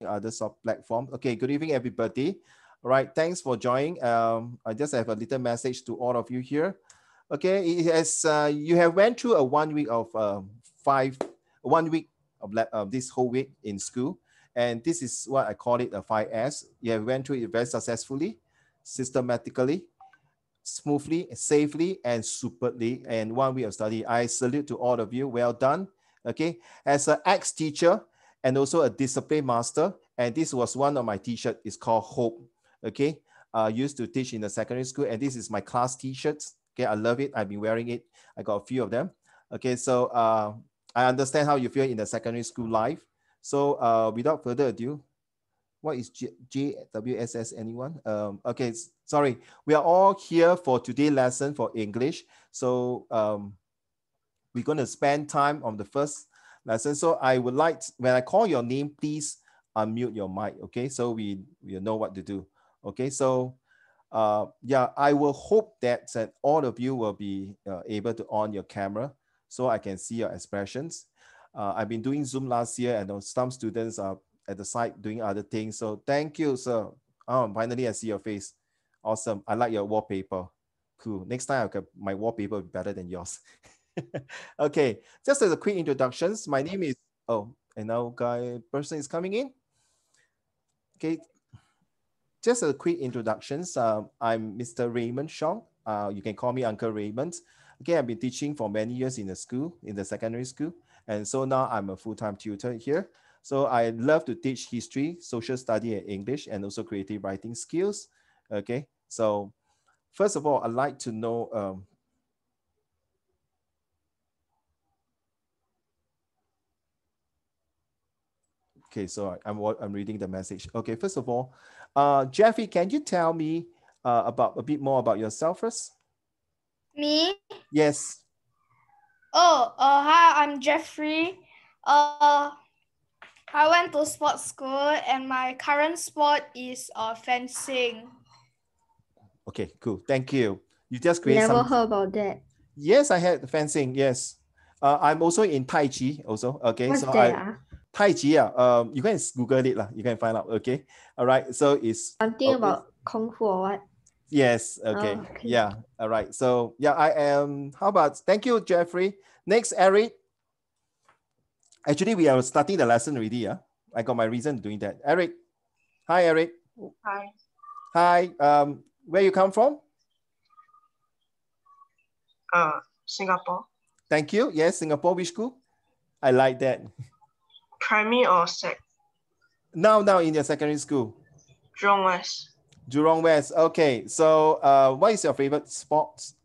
other soft platform. Okay, good evening, everybody. All right, thanks for joining. I just have a little message to all of you here. Okay, as you have went through a 1 week of 1 week of this whole week in school, and this is what I call it a 5S. You have went through it very successfully, systematically, smoothly, safely, and superbly. And 1 week of study. I salute to all of you. Well done. Okay, as an ex-teacher and also a discipline master, and this was one of my t-shirts. It's called Hope. Okay, I used to teach in the secondary school, and this is my class t-shirts. Okay, I love it. I've been wearing it. I got a few of them. Okay, so I understand how you feel in the secondary school life. So without further ado, what is JWSS anyone? Okay, sorry. We are all here for today's lesson for English. So we're going to spend time on the first lesson. So I would like, when I call your name, please unmute your mic. Okay, so we know what to do. Okay, so yeah, I will hope that all of you will be able to on your camera so I can see your expressions. I've been doing Zoom last year, and some students are at the side doing other things. So thank you, sir. Oh, finally I see your face. Awesome. I like your wallpaper. Cool. Next time my wallpaper will be better than yours. Okay, just as a quick introductions, my name is, oh, and now person is coming in. Okay, just a quick introductions. I'm Mr. Raymond Shaw. You can call me Uncle Raymond. Okay, I've been teaching for many years in the school, in the secondary school. And so now I'm a full-time tutor here. So I love to teach history, social study, and English, and also creative writing skills. Okay, so first of all, I'd like to know, okay, so I'm reading the message. Okay, first of all, Jeffrey, can you tell me about a bit more about yourself first? Me? Yes. Oh, hi, I'm Jeffrey. I went to sports school and my current sport is fencing. Okay, cool. Thank you. You just create Never some. heard about that. Yes, I had fencing. Yes. I'm also in Tai Chi also. Okay. What's so that? Tai Chi, you can Google it. You can find out. Okay. All right. So it's Something about Kung Fu or what? yes. Okay. Oh, okay. Yeah. All right. So yeah, I am. How about, thank you, Jeffrey. Next, Eric. Actually, we are starting the lesson already. Yeah. I got my reason doing that. Eric. Hi, Eric. Hi. Hi. Where you come from? Singapore. Thank you. Yes, Singapore. Which school? I like that. Primary or sec? Now in your secondary school. Jurong West. Jurong West. Okay. So what is your favorite sports?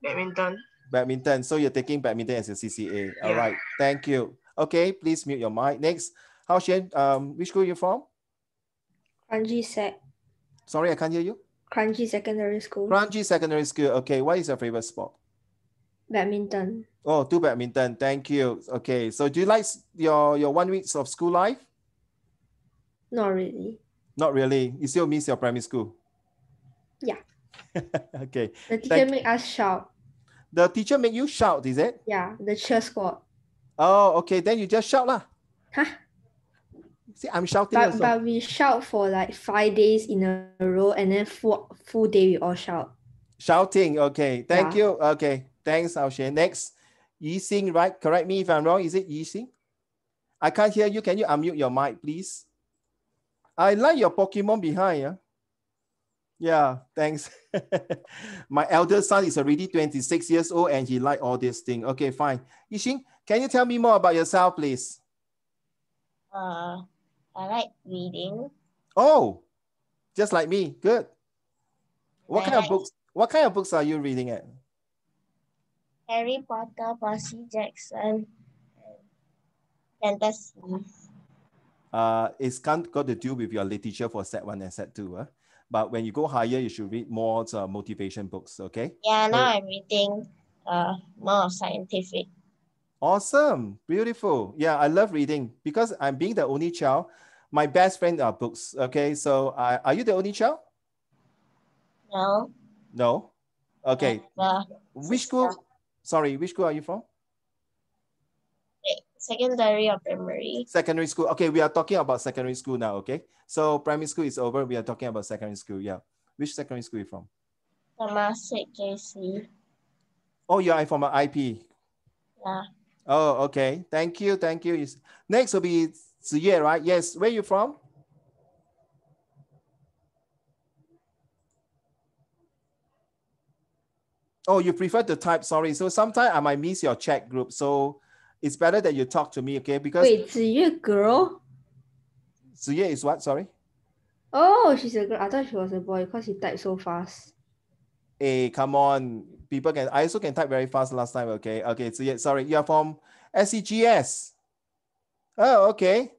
Badminton. Badminton. So you're taking badminton as a CCA. All Yeah. right. Thank you. Okay. Please mute your mic. Next. Hao Xuan, which school are you from? Kranji Sec. Sorry, I can't hear you. Kranji Secondary School. Kranji Secondary School. Okay. What is your favorite sport? Badminton. Oh, do badminton. Thank you. Okay. So do you like your 1 week of school life? Not really. Not really. You still miss your primary school? Yeah. Okay. The teacher make us shout. The teacher make you shout, is it? Yeah, the cheer squad. Oh, okay. Then you just shout lah. Huh? See, I'm shouting also. But we shout for like 5 days in a row, and then full day we all shout. Shouting. Okay. Thank you. Okay. Thanks, Hao Xuan. Next. Yi Xing, right? Correct me if I'm wrong. Is it Yi Xing? I can't hear you. Can you unmute your mic, please? I like your Pokemon behind. Yeah. Yeah, thanks. My elder son is already 26 years old and he like all this thing. Okay, fine. Yi Xing, can you tell me more about yourself, please? I like reading. Oh, just like me. Good. What kind like of books? What kind of books are you reading at? Harry Potter, Percy Jackson, fantasy. It's got to do with your literature for set 1 and set 2. But when you go higher, you should read more motivation books, okay? Yeah, now I'm reading more scientific. Awesome. Beautiful. Yeah, I love reading because I'm being the only child. My best friend are books, okay? So are you the only child? No. No? Okay. Which school? Sorry, which school are you from? Secondary or primary? Secondary school. Okay, we are talking about secondary school now, okay? So primary school is over. We are talking about secondary school, yeah. Which secondary school are you from? Temasek JC. Oh, you are from an IP. Yeah. Oh, okay. Thank you. Thank you. Next will be Ziye, right? Yes. Where are you from? Oh, you prefer to type. Sorry. So sometimes I might miss your chat group. So it's better that you talk to me, okay? Because Wait, Ziyue girl? Ziye is what? Sorry. Oh, she's a girl. I thought she was a boy because she typed so fast. Hey, come on. People can. I also can type very fast last time. Okay. Okay. Ziye, sorry. You are from SEGS. Oh, okay.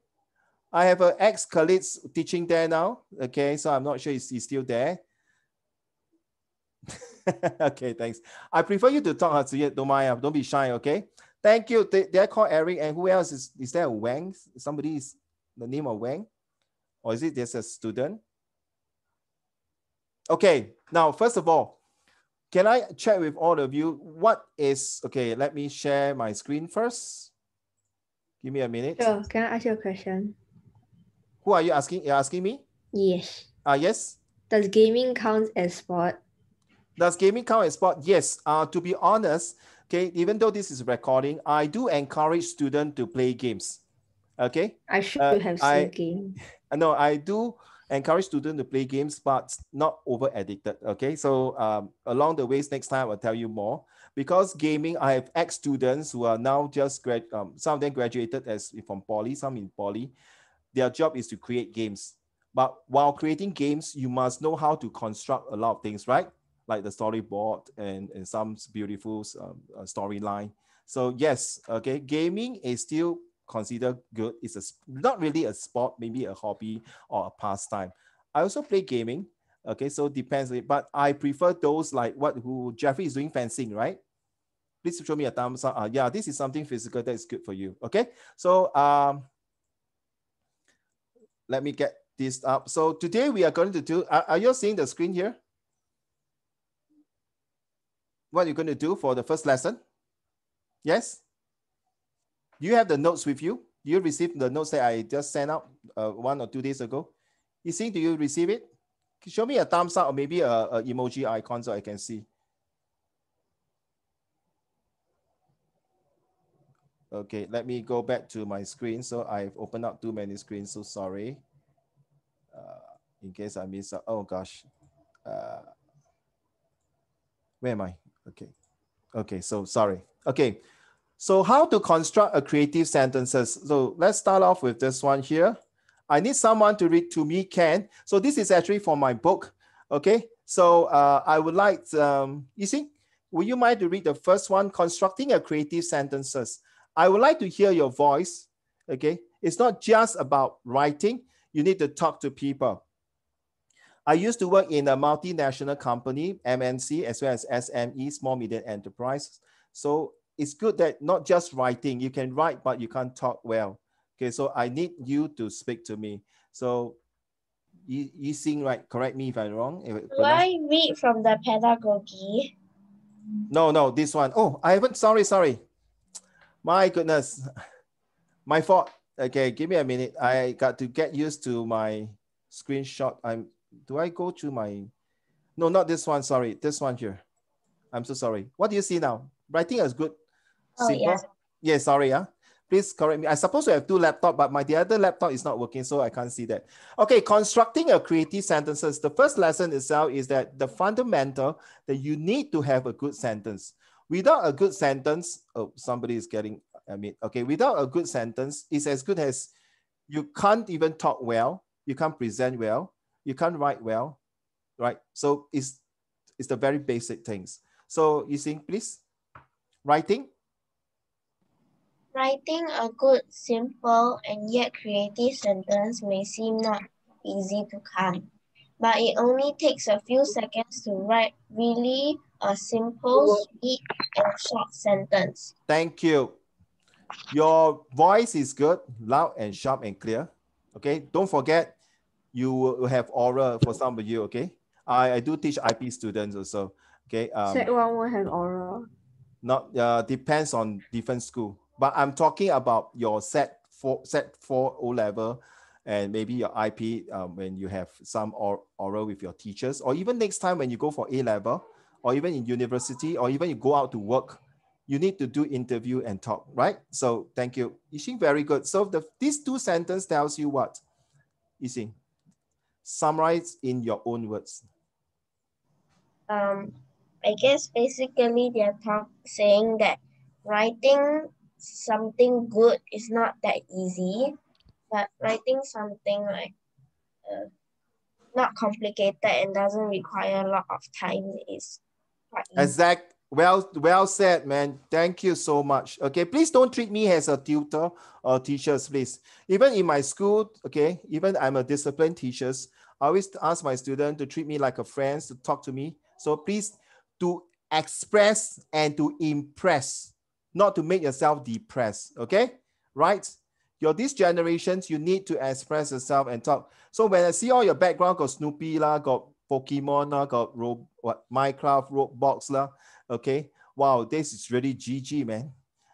I have an ex-colleague teaching there now. Okay, so I'm not sure he's still there. Okay, thanks. I prefer you to talk, Hatsuye. Don't mind. Don't be shy, okay? Thank you. They call Eric. And who else is there? A Wang? Somebody is the name of Wang? Or is it just a student? Okay, now, first of all, can I check with all of you what is, okay, let me share my screen first. Give me a minute. Sure. Can I ask you a question? Who are you asking? You're asking me? Yes. Yes. Does gaming count as sport? Does gaming count as sport? Yes. To be honest, okay, even though this is recording, I do encourage students to play games. Okay. I should have seen game. No, I do encourage students to play games, but not over addicted. Okay. So along the ways, next time I'll tell you more. Because gaming, I have ex-students who are now just some of them graduated as from poly, some in poly. Their job is to create games. But while creating games, you must know how to construct a lot of things, right? Like the storyboard and some beautiful storyline. So yes, okay, gaming is still considered good. It's not really a sport, maybe a hobby or a pastime. I also play gaming. Okay, so depends, but I prefer those like who Jeffrey is doing fencing, right? Please show me a thumbs up. Yeah, this is something physical that is good for you. Okay, so let me get this up. So today we are going to do, are you seeing the screen here? What you're going to do for the first lesson? Yes? Do you have the notes with you? Do you receive the notes that I just sent out 1 or 2 days ago? You see, do you receive it? Show me a thumbs up or maybe a emoji icon so I can see. Okay, let me go back to my screen. So I've opened up too many screens, so sorry. In case I miss out, oh gosh. Where am I? Okay. Okay, so sorry. Okay, so how to construct a creative sentences. So let's start off with this one here. I need someone to read to me, Ken. So this is actually from my book. Okay, so I would like, you see, would you mind to read the first one, constructing a creative sentences? I would like to hear your voice. Okay, it's not just about writing. You need to talk to people. I used to work in a multinational company, MNC, as well as SME, small medium enterprise. So it's good that not just writing, you can write, but you can't talk well. Okay, so I need you to speak to me. So you sing right, correct me if I'm wrong. Do I read from the pedagogy? No, this one. Oh, I haven't, sorry. My goodness, my fault. Okay, give me a minute. I got to get used to my screenshot. Do I go to my, no, not this one, sorry, this one here. I'm so sorry. What do you see now? Writing is good, simple. Yeah. Yeah, sorry, yeah. Please correct me. I supposed to have 2 laptops, but the other laptop is not working, so I can't see that. Okay, constructing a creative sentences. The first lesson itself is that the fundamental that you need to have a good sentence. Without a good sentence, oh, somebody is getting, okay, without a good sentence, it's as good as you can't even talk well, you can't present well, you can't write well, right? So it's the very basic things. So you see, please, writing. Writing a good, simple, and yet creative sentence may seem not easy to come, but it only takes a few seconds to write really a simple, sweet, and short sentence. Thank you. Your voice is good, loud and sharp and clear. Okay, don't forget you will have oral for some of you. Okay, I do teach IP students also. Okay, Sec 1 will have oral. not depends on different school. but I'm talking about your set 4 O level and maybe your IP when you have some oral with your teachers, or even next time when you go for A level, or even in university, or even you go out to work, you need to do interview and talk, right? So thank you. Yixing, very good. So these 2 sentences tells you what? Yixing, summarize in your own words. I guess basically they're saying that writing something good is not that easy, but writing something like not complicated and doesn't require a lot of time is quite easy. Exact. Well said, man. Thank you so much. Okay, please don't treat me as a tutor or teachers, please. Even in my school, okay, even I'm a disciplined teacher, I always ask my student to treat me like a friend, to talk to me. So please to express and to impress, not to make yourself depressed, okay? Right? You're these generations, you need to express yourself and talk. So when I see all your background, got Snoopy lah, got Pokemon lah, got Minecraft, Roblox lah, okay? Wow, this is really GG, man.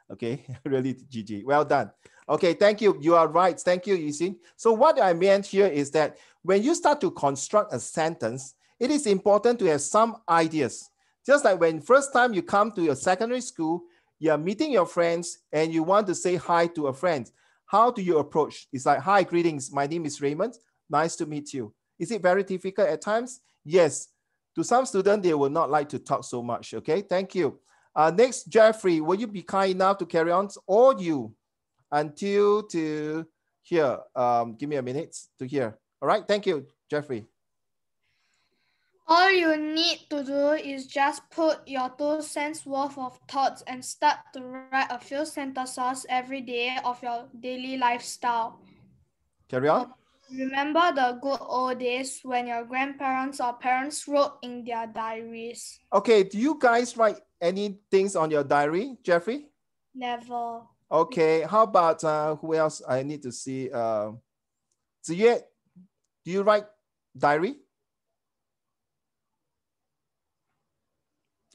Okay, really GG. Well done. Okay, thank you. You are right. Thank you, Yixing. So what I meant here is that when you start to construct a sentence, it is important to have some ideas. Just like when first time you come to your secondary school, you are meeting your friends and you want to say hi to a friend. How do you approach? It's like, hi, greetings. My name is Raymond. Nice to meet you. Is it very difficult at times? Yes. To some students, they will not like to talk so much. Okay, thank you. Next, Jeffrey, will you be kind enough to carry on? Or you until to here? Give me a minute to hear. All right, thank you, Jeffrey. All you need to do is just put your 2 cents worth of thoughts and start to write a few sentences every day of your daily lifestyle. Carry on. Remember the good old days when your grandparents or parents wrote in their diaries? Okay, do you guys write any things on your diary, Jeffrey? Never. Okay, how about who else I need to see? Ziyue, do you write diary?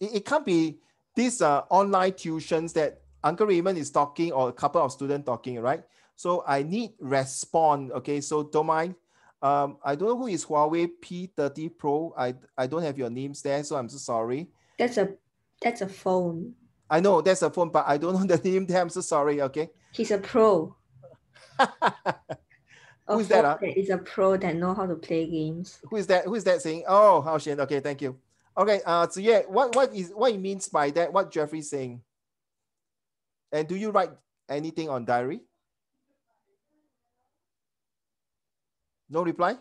It can't be these online tuitions that Uncle Raymond is talking or a couple of students talking, right? So I need respond. Okay, so don't mind. I don't know who is Huawei P30 Pro. I don't have your names there, so I'm so sorry. That's a phone. I know that's a phone, but I don't know the name there. I'm so sorry. Okay. He's a pro. Who is that? Is a pro that know how to play games. Who is that? Who is that saying? Oh, Hao Xian. Okay, thank you. Okay, Ziye, what it means by that? What Jeffrey's saying? And do you write anything on diary? No reply?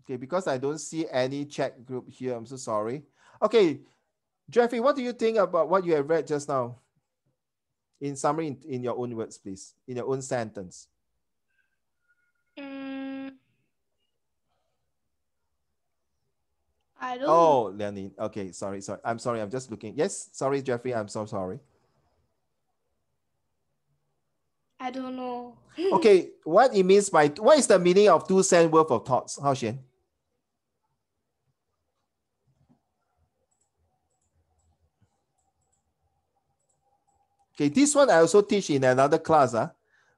Okay, because I don't see any chat group here. I'm so sorry. Okay, Jeffrey, what do you think about what you have read just now? In summary, in your own words, please. In your own sentence. I don't. Oh, Leonie. Okay, sorry. I'm sorry. I'm just looking. Yes, sorry, Jeffrey. I'm so sorry. I don't know. Okay, what it means by, what is the meaning of 2 cents worth of thoughts? Hao Xian? Okay, this one I also teach in another class.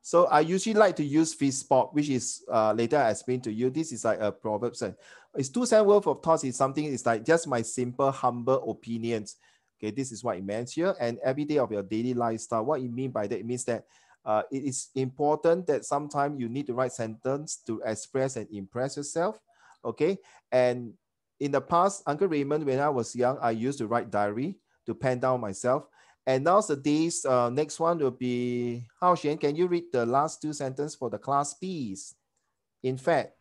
So I usually like to use fish spot, which is later I explain to you. This is like a proverb. It's 2 cents worth of thoughts is something, it's like just my simple, humble opinions. Okay, this is what it means here. And every day of your daily lifestyle, what it means by that, it means that it is important that sometimes you need to write sentence to express and impress yourself. Okay, and in the past, Uncle Raymond, when I was young, I used to write diary to pen down myself. And nowadays, next one will be, Hao Xian, can you read the last 2 sentences for the class B's? In fact.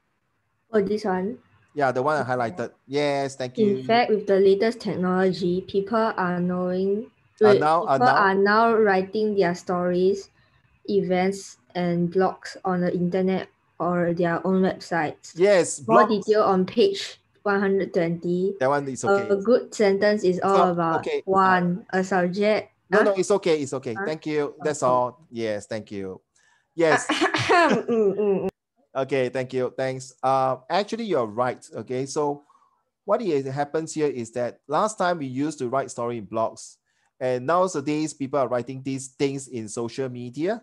Oh, this one? Yeah, the one I highlighted. Yes, thank you. In fact, with the latest technology, people are now writing their stories, events, and blogs on the internet or their own websites. Yes, more detail on page 120. That one is okay. A good sentence is all about okay. One, a subject. No, it's okay. It's okay. Thank you. That's all. Yes, thank you. Yes. Okay, thank you. Thanks. Actually, you're right. Okay, so what happens here is that last time we used to write story in blogs, and nowadays people are writing these things in social media.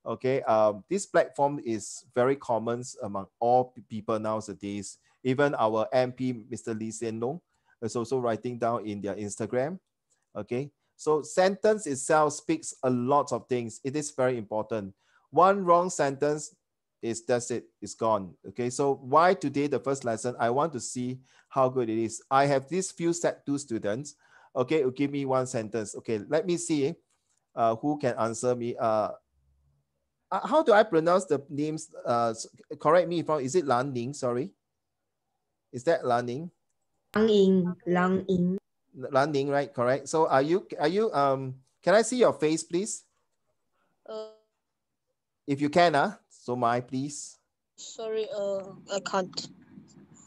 Okay, this platform is very common among all people nowadays. Even our MP, Mr. Lesson1Sec1Eng8Jan21, is also writing down in their Instagram. Okay, so sentence itself speaks a lot of things. It is very important. One wrong sentence is that's it, it's gone. Okay, so why today the first lesson, I want to see how good it is. I have these few set 2 students. Okay, give me one sentence. Okay, let me see who can answer me. How do I pronounce the names? Correct me if I'm, is it Lan Ning? Sorry. Is that Lan Ning? Lang Ing. Lan Ning, right? Correct. So are you, can I see your face, please? If you can, so my, please. Sorry, I can't.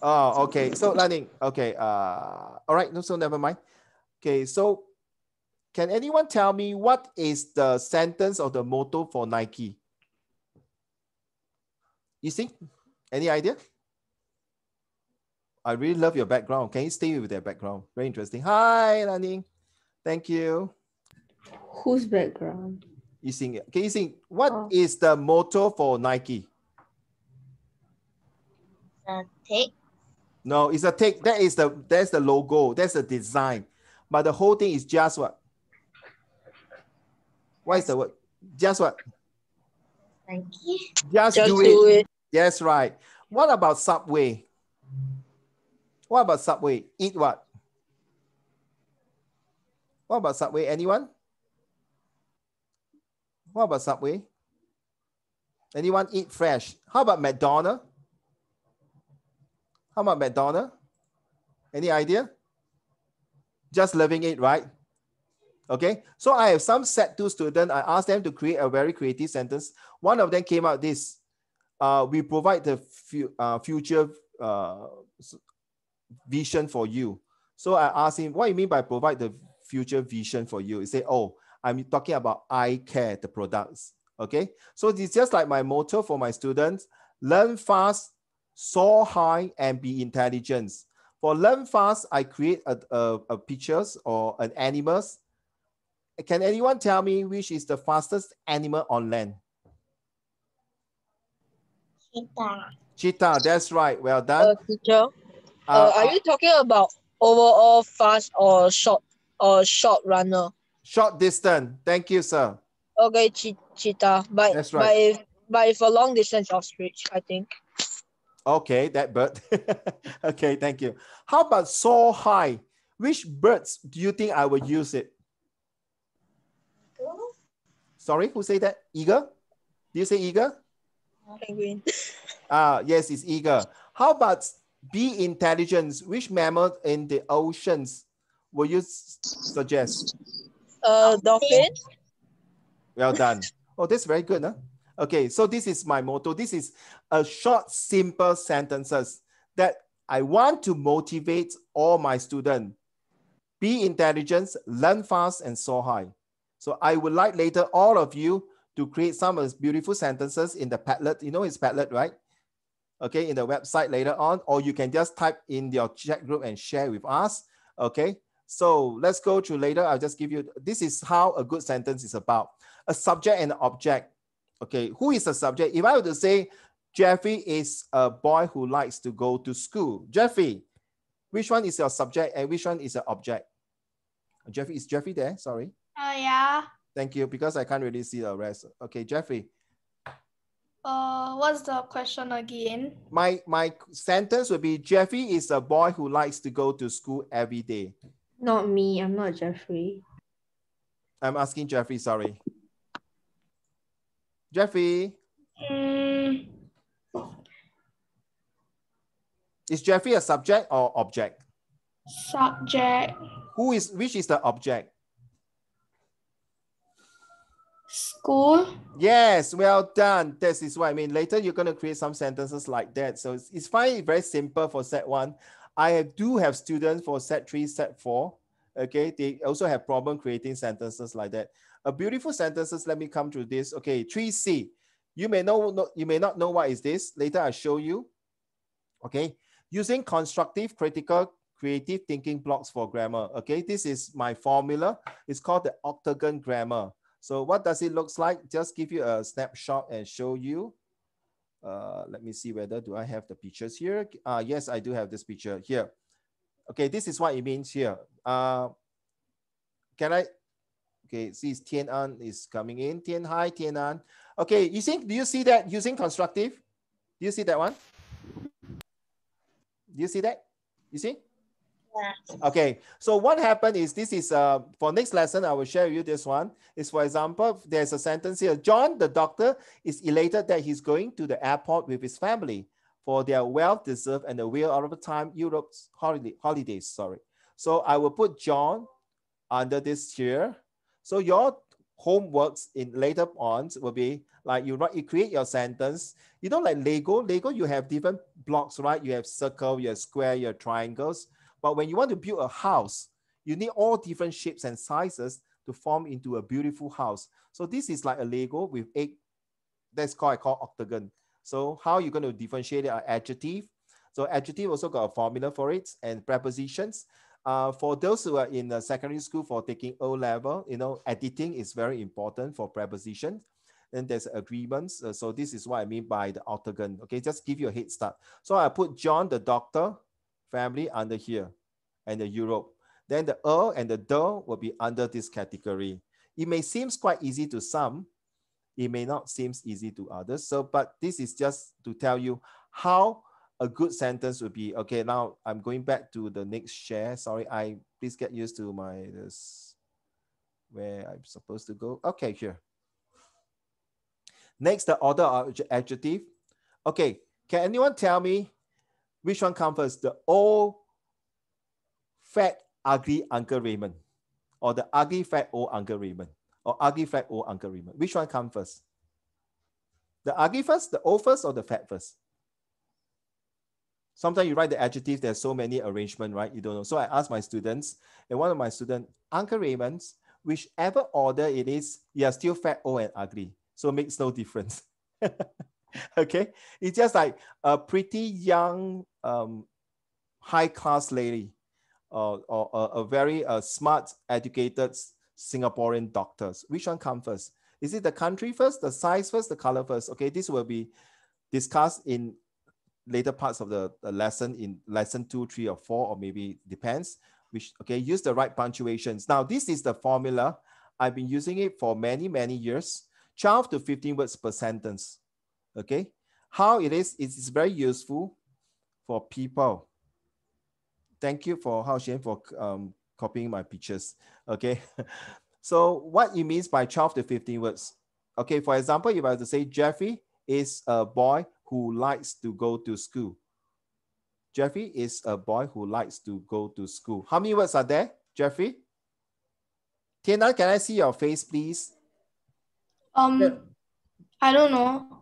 Oh, okay. So Lan Ning, okay. All right. No, so never mind. Okay. So can anyone tell me what is the sentence or the motto for Nike? You see? Any idea? I really love your background. Can you stay with that background? Very interesting. Hi, Lan Ning. Thank you. Whose background? You sing it. Can you sing? What is the motto for Nike? Take. No, it's a take. That's the logo. That's the design. But the whole thing is just what? What is the word? Just what? Nike. Just do it. Yes, right. What about Subway? What about Subway? Eat what? What about Subway? Anyone? What about Subway? Anyone eat fresh? How about McDonald's? How about McDonald's? Any idea? Just loving it, right? Okay, so I have some set 2 students. I asked them to create a very creative sentence. One of them came out this. We provide the future vision for you. So I asked him, what do you mean by provide the future vision for you? He said, oh, I'm talking about eye care, the products. Okay, so it's just like my motto for my students: learn fast, soar high, and be intelligent. For learn fast, I create a pictures or an animals. Can anyone tell me which is the fastest animal on land? Cheetah. Cheetah, that's right. Well done. Teacher, are you talking about overall fast or short runner? Short distance. Thank you, sir. Okay, cheetah. That's right. But for long distance ostrich, I think. Okay, that bird. Okay, thank you. How about soar high? Which birds do you think I will use it? Sorry, who said that? Eagle? Do you say eagle? Penguin. Yes, it's eagle. How about be intelligent? Which mammal in the oceans will you suggest? Dolphin. Well done. Oh, that's very good, huh? Okay, so this is my motto. This is a short, simple sentences that I want to motivate all my students. Be intelligent, learn fast, and soar high. So I would like later all of you to create some of these beautiful sentences in the Padlet. You know it's Padlet, right? Okay, in the website later on, or you can just type in your chat group and share with us. Okay, so let's go through later. I'll just give you, this is how a good sentence is about. A subject and an object. Okay, who is the subject? If I were to say, Jeffrey is a boy who likes to go to school. Jeffrey, which one is your subject and which one is your object? Jeffrey, is Jeffrey there? Sorry. Yeah. Thank you, because I can't really see the rest. Okay, Jeffrey. What's the question again? My sentence would be, Jeffrey is a boy who likes to go to school every day. Not me, I'm not Jeffrey. I'm asking Jeffrey, sorry. Jeffrey. Is Jeffrey a subject or object? Subject. Which is the object? School. Yes, well done. This is what I mean. Later, you're going to create some sentences like that. So it's fine, very simple for set 1. I do have students for set 3, set 4. Okay, they also have problem creating sentences like that. A beautiful sentences, let me come to this. Okay, 3C. You may not know what is this. Later, I'll show you. Okay, using constructive, critical, creative thinking blocks for grammar. Okay, this is my formula. It's called the octagon grammar. So what does it look like? Just give you a snapshot and show you. Let me see whether do I have the pictures here. Yes, I do have this picture here. Okay, this is what it means here. Can I? Okay, see, Tian An is coming in. Tian, hi, Tian An. Okay, do you see that using constructive? Do you see that one? Do you see that? You see? Yeah. Okay, so what happened is this is for next lesson, I will share with you this one. Is for example, there's a sentence here. John, the doctor, is elated that he's going to the airport with his family for their well-deserved and a well out of time Europe's holidays. Sorry. So I will put John under this here. So your homeworks in later on will be like you create your sentence. You know, like Lego, you have different blocks, right? You have circle, you have square, you have triangles. But when you want to build a house, you need all different shapes and sizes to form into a beautiful house. So this is like a Lego with 8, that's called, I call octagon. So how are you going to differentiate it? Adjective. So adjective also got a formula for it, and prepositions. For those who are in secondary school for taking O level, you know, editing is very important for preposition. Then there's agreements. So this is what I mean by the octagon. Okay, just give you a head start. So I put John, the doctor, family under here, and the Europe. Then the and the will be under this category. It may seem quite easy to some. It may not seem easy to others. So, but this is just to tell you how a good sentence would be. Okay, now I'm going back to the next share. Sorry, please get used to this, where I'm supposed to go. Okay, here. Next, the order of adjective. Okay, can anyone tell me which one comes first? The old, fat, ugly Uncle Raymond, or the ugly, fat, old Uncle Raymond, or ugly, fat, old Uncle Raymond? Which one comes first? The ugly first, the old first, or the fat first? Sometimes you write the adjective, there's so many arrangements, right? You don't know. So I asked my students, and one of my students, Uncle Raymond's, whichever order it is, you are still fat, old, and ugly. So it makes no difference. Okay? It's just like a pretty young, high-class lady, or a very smart, educated Singaporean doctors. Which one comes first? Is it the country first, the size first, the color first? Okay, this will be discussed in later parts of the lesson, in lesson 2, 3, or 4, or maybe depends. Okay, use the right punctuations. Now, this is the formula. I've been using it for many, many years. 12 to 15 words per sentence. Okay, how it is, it's very useful for people. Thank you for Hao Xian for copying my pictures. Okay, so what it means by 12 to 15 words. Okay, for example, if I were to say Jeffrey is a boy who likes to go to school. Jeffrey is a boy who likes to go to school. How many words are there, Jeffrey? Tiana, can I see your face, please? I don't know.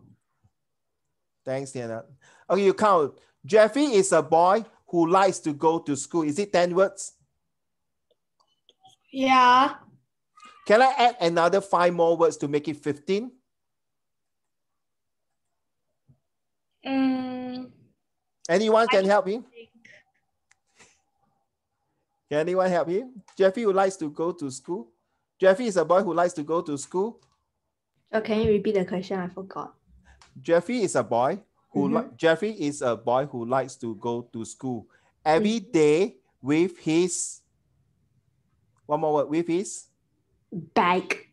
Thanks, Tiana. Okay, you count. Jeffrey is a boy who likes to go to school. Is it 10 words? Yeah. Can I add another 5 more words to make it 15? Anyone can help me? Can anyone help me? Jeffrey who likes to go to school. Jeffrey is a boy who likes to go to school. Oh, can you repeat the question? I forgot. Jeffrey is a boy who Jeffrey is a boy who likes to go to school every day with his, one more word, with his bag.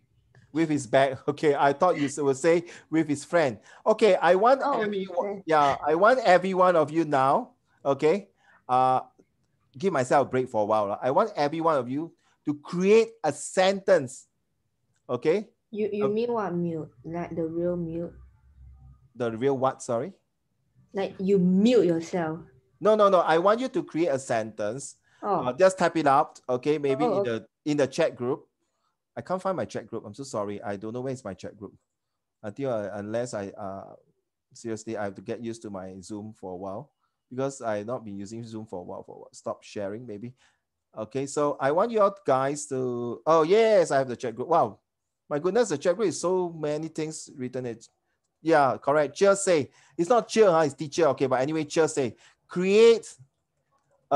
With his bag. Okay, I thought you would say with his friend. Okay, I want I want every one of you now. Okay, give myself a break for a while. I want every one of you to create a sentence. Okay. You mean what mute? Like the real mute? The real what? Sorry. Like you mute yourself. No. I want you to create a sentence. Just type it out. Okay, maybe in the chat group. I can't find my chat group. I'm so sorry. I don't know where is my chat group. Unless I seriously, I have to get used to my Zoom for a while, because I've not been using Zoom for a while. Stop sharing maybe. Okay, so I want you guys to, oh yes, I have the chat group. Wow, my goodness, the chat group is so many things written in. Yeah, correct. Just say, it's not cheer, it's teacher. Okay, but anyway, just say, create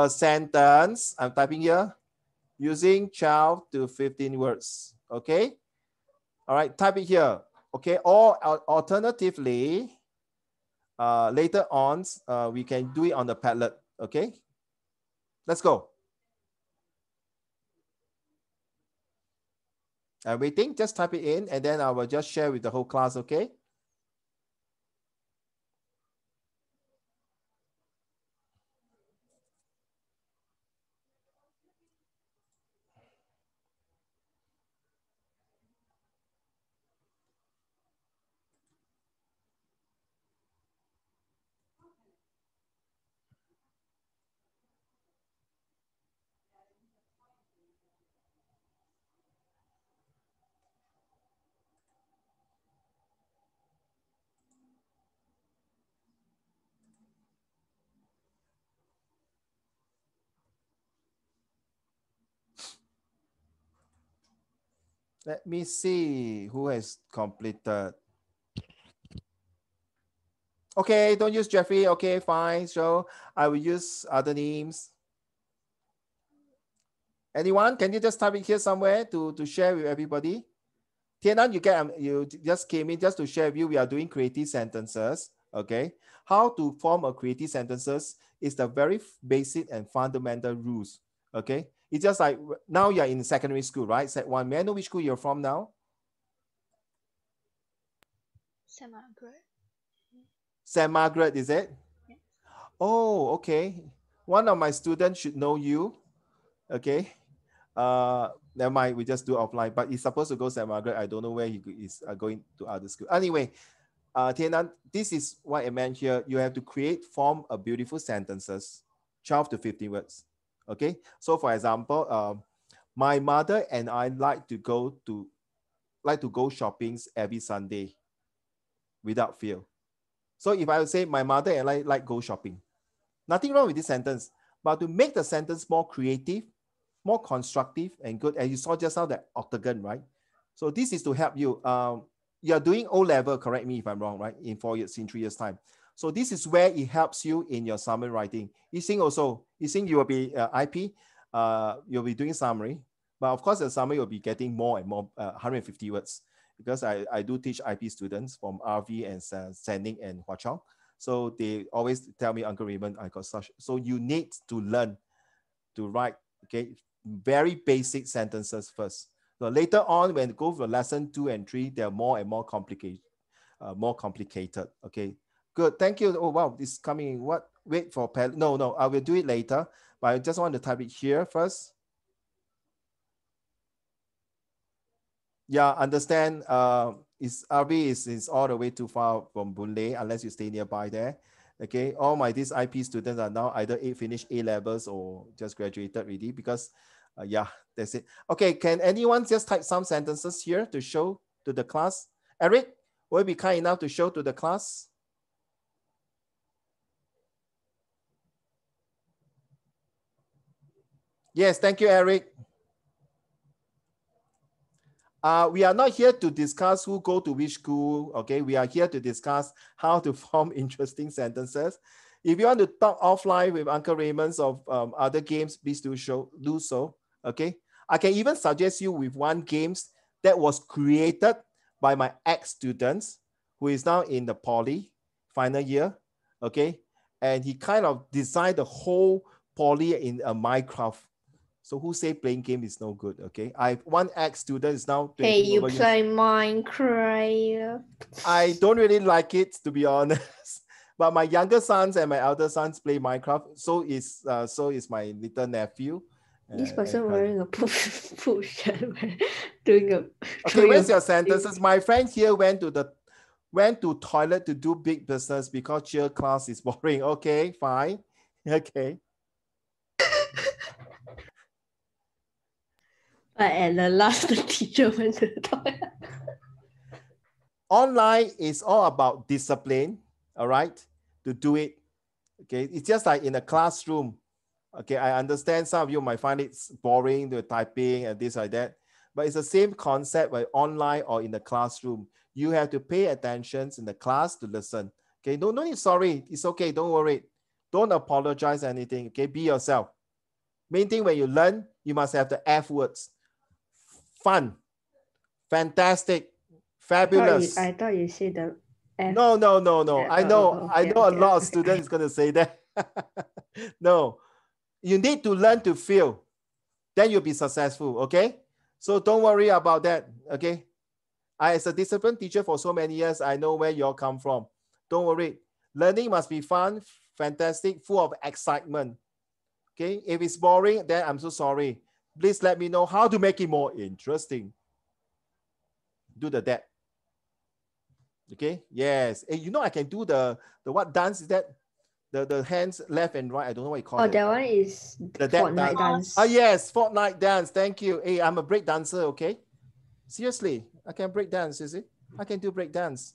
a sentence, I'm typing here, using 12 to 15 words, okay? All right, type it here, okay? Or alternatively, later on, we can do it on the Padlet, okay? Let's go. I'm waiting, just type it in and then I will just share with the whole class, okay? Let me see who has completed. Okay, don't use Jeffrey. Okay, fine. So I will use other names. Anyone? Can you just type it here somewhere to share with everybody? Tianan, you just came in just to share with you. We are doing creative sentences. Okay, how to form a creative sentences is the very basic and fundamental rules. Okay, it's just like now you're in secondary school, right? Set one. May I know which school you're from now? St. Margaret. St. Margaret, is it? Yes. Oh, okay. One of my students should know you. Okay. Never mind, we just do offline. But he's supposed to go St. Margaret. I don't know where he is going to other school. Anyway, Tianan, this is what I meant here. You have to form a beautiful sentences, 12 to 15 words. Okay. So for example, my mother and I like to go shopping every Sunday without fail. So if I would say my mother and I like go shopping, nothing wrong with this sentence, but to make the sentence more creative, more constructive and good, and you saw just now that octagon, right? So this is to help you. You're doing O-level, correct me if I'm wrong, right? In 4 years, in 3 years time. So this is where it helps you in your summary writing. Yixing also, Yixing, you will be IP, you'll be doing summary, but of course the summary will be getting more and more 150 words because I do teach IP students from RV and Sending and Hua Chong. So they always tell me, Uncle Raymond, I got such. So you need to learn to write, okay, very basic sentences first. So later on, when you go for lesson 2 and 3, they're more and more complicated, Okay, good. Thank you. Oh wow, this is coming in. What? Wait for no, I will do it later. But I just want to type it here first. Yeah, understand. RV is all the way too far from Boon Lay unless you stay nearby there. Okay, all these IP students are now either finished A levels or just graduated already because yeah, that's it. Okay, can anyone just type some sentences here to show to the class? Eric, will you be kind enough to show to the class? Yes, thank you, Eric. We are not here to discuss who go to which school, okay? We are here to discuss how to form interesting sentences. If you want to talk offline with Uncle Raymond's of other games, please do so, okay? I can even suggest you with one games that was created by my ex-students who is now in the poly final year, okay? And he kind of designed the whole poly in a Minecraft. So who say playing game is no good, okay? One ex-student is now 20 Hey, you over play years. Minecraft. I don't really like it, to be honest. But my younger sons and my elder sons play Minecraft. So is my little nephew. This person wearing a push shirt, doing a. Okay, where's your sentences? My friend here went to toilet to do big business because cheer class is boring. Okay, fine. Okay. But at the last, the teacher went to the toilet. Online is all about discipline, all right, to do it. Okay, it's just like in a classroom. Okay, I understand some of you might find it boring, the typing and this like that, but it's the same concept when online or in the classroom. You have to pay attention in the class to listen. Okay, no need, sorry, it's okay, don't worry. Don't apologize anything. Okay, be yourself. Main thing when you learn, you must have the F words. Fun, fantastic, fabulous. I thought you said the F. No. I know Okay, a lot of students going to say that. No, you need to learn to feel. Then you'll be successful, okay? So don't worry about that, okay? I, as a discipline teacher for so many years, I know where you all come from. Don't worry. Learning must be fun, fantastic, full of excitement. Okay, if it's boring, then I'm so sorry. Please let me know how to make it more interesting. Do that. Okay, yes. Hey, you know I can do the what dance is that? The hands left and right. I don't know what you call it. Oh, that one is The Fortnite dance. Ah, yes, Fortnite dance. Thank you. Hey, I'm a break dancer, okay? Seriously, I can break dance, is it? I can do break dance.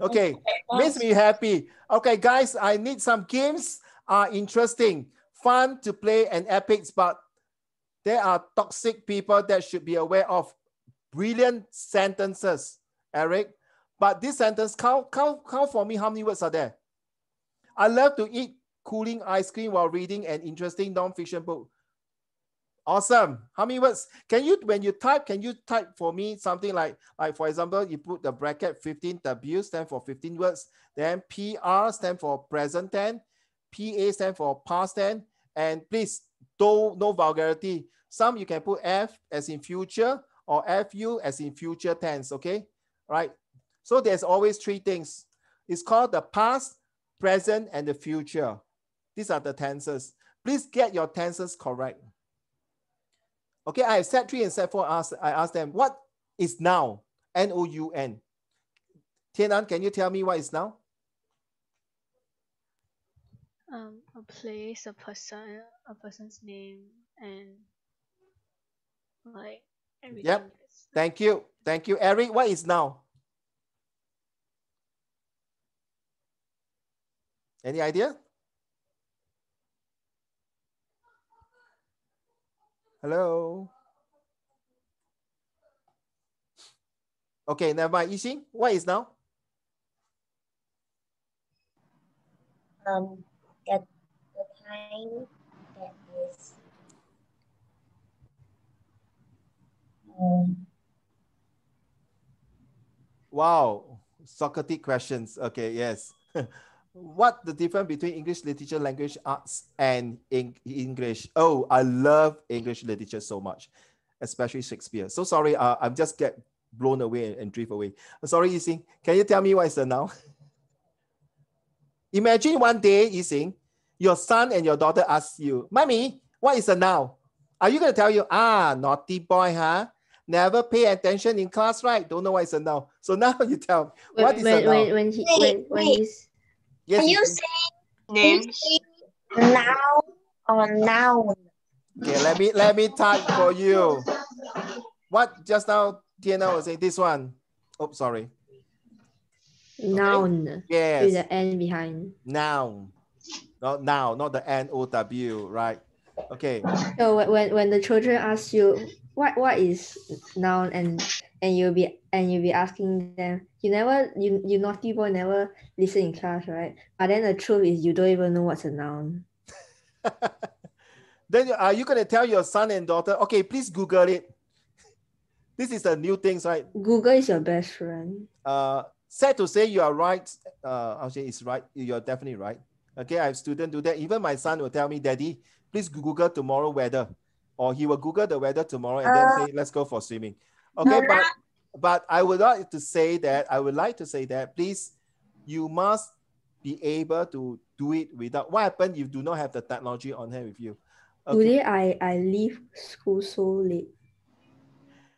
Okay, makes me happy. Okay, guys, I need some games are interesting, fun to play and epics, but there are toxic people that should be aware of. Brilliant sentences, Eric. But this sentence, count for me how many words are there. I love to eat cooling ice cream while reading an interesting non-fiction book. Awesome. How many words? Can you, when you type, can you type for me something like for example, you put the bracket 15, W stand for 15 words, then PR stand for present tense, PA stand for past tense, and please, no vulgarity. Some you can put F as in future or FU as in future tense, okay? Right? So there's always three things. It's called the past, present, and the future. These are the tenses. Please get your tenses correct. Okay, I have set 3 and set 4. I asked them, what is noun? N-O-U-N. Tianan, can you tell me what is noun? A place, a person, a person's name, and like everything. Yep. Thank you. Thank you. Eric, what is noun? Any idea? Hello? Okay, never mind. Yixing, what is noun? That the time that is Wow, Socratic questions. Okay, yes. What the difference between English literature, language arts, and English? Oh, I love English literature so much, especially Shakespeare. So sorry, I'm just get blown away and drift away. Sorry, Yixing, can you tell me what is the noun? Imagine one day, Yixing, your son and your daughter ask you, Mommy, what is the noun? Are you going to tell you, naughty boy, huh? Never pay attention in class, right? Don't know what is a noun. So now you tell me, what is a noun? When he's Yes, Are you Yixing. saying Names. noun or noun? Okay, let me type for you. What just now Tiana was saying, this one. Oh, sorry. noun Yes. with the N behind. Noun. Not now, not the N-O-W, right? Okay. So when the children ask you what is noun and you'll be asking them, you naughty boy never listen in class, right? But then the truth is you don't even know what's a noun. Then are you going to tell your son and daughter, okay, please Google it. This is the new things, right? Google is your best friend. Sad to say you are right. I'll say it's right. You're definitely right. Okay, I have students do that. Even my son will tell me, Daddy, please Google tomorrow weather. Or he will Google the weather tomorrow and then say, let's go for swimming. Okay, but I would like to say that, please, you must be able to do it without, what happens if you do not have the technology on hand with you? Okay. Today I leave school so late.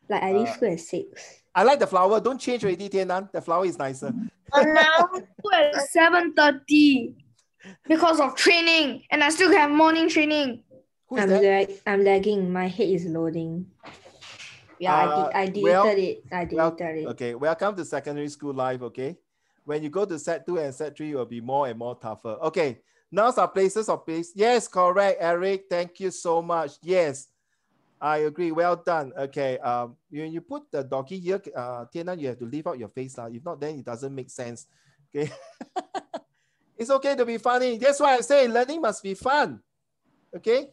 Like I leave school at 6. I like the flower. Don't change already, Tianan. The flower is nicer. Noun At 7:30 because of training, and I still have morning training. Who is that? I'm lagging. My head is loading. Yeah, I deleted it. I deleted it. Okay, welcome to secondary school life, okay? When you go to set 2 and set 3, it will be more and more tougher. Okay, nouns are places or place. Yes, correct, Eric. Thank you so much. Yes, I agree. Well done. Okay, you put the doggy here, Tiana, you have to leave out your face. If not, then it doesn't make sense. Okay. It's okay to be funny. That's why I say learning must be fun. Okay.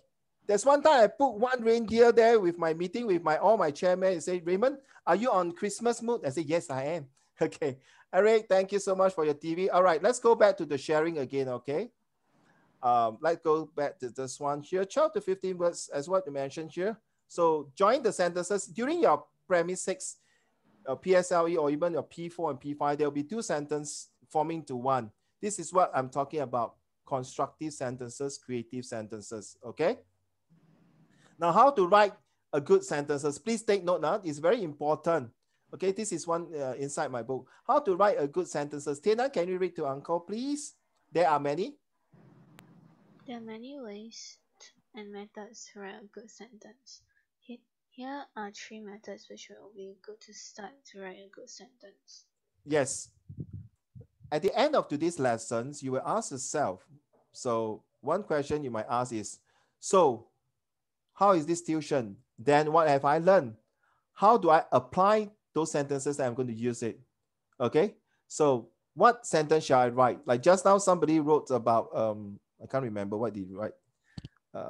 There's one time I put one reindeer there with my meeting with all my chairmen. He said, Raymond, are you on Christmas mood? I said, yes, I am. Okay. Eric, thank you so much for your TV. All right, let's go back to the sharing again, okay? Let's go back to this one here. 12 to 15 words as what you mentioned here. So join the sentences. During your Premise 6 PSLE or even your P4 and P5, there will be two sentences forming to one. This is what I'm talking about. Constructive sentences, creative sentences, okay? Now, how to write a good sentences? Please take note now. It's very important. Okay, this is one inside my book. How to write a good sentences. Tina, can you read to Uncle, please? There are many. There are many ways and methods to write a good sentence. Here are 3 methods which will be good to start to write a good sentence. Yes. At the end of today's lessons, you will ask yourself. So one question you might ask is, so how is this tuition? Then what have I learned? How do I apply those sentences that I'm going to use it? Okay. So what sentence shall I write? Like just now, somebody wrote about, I can't remember what did he write.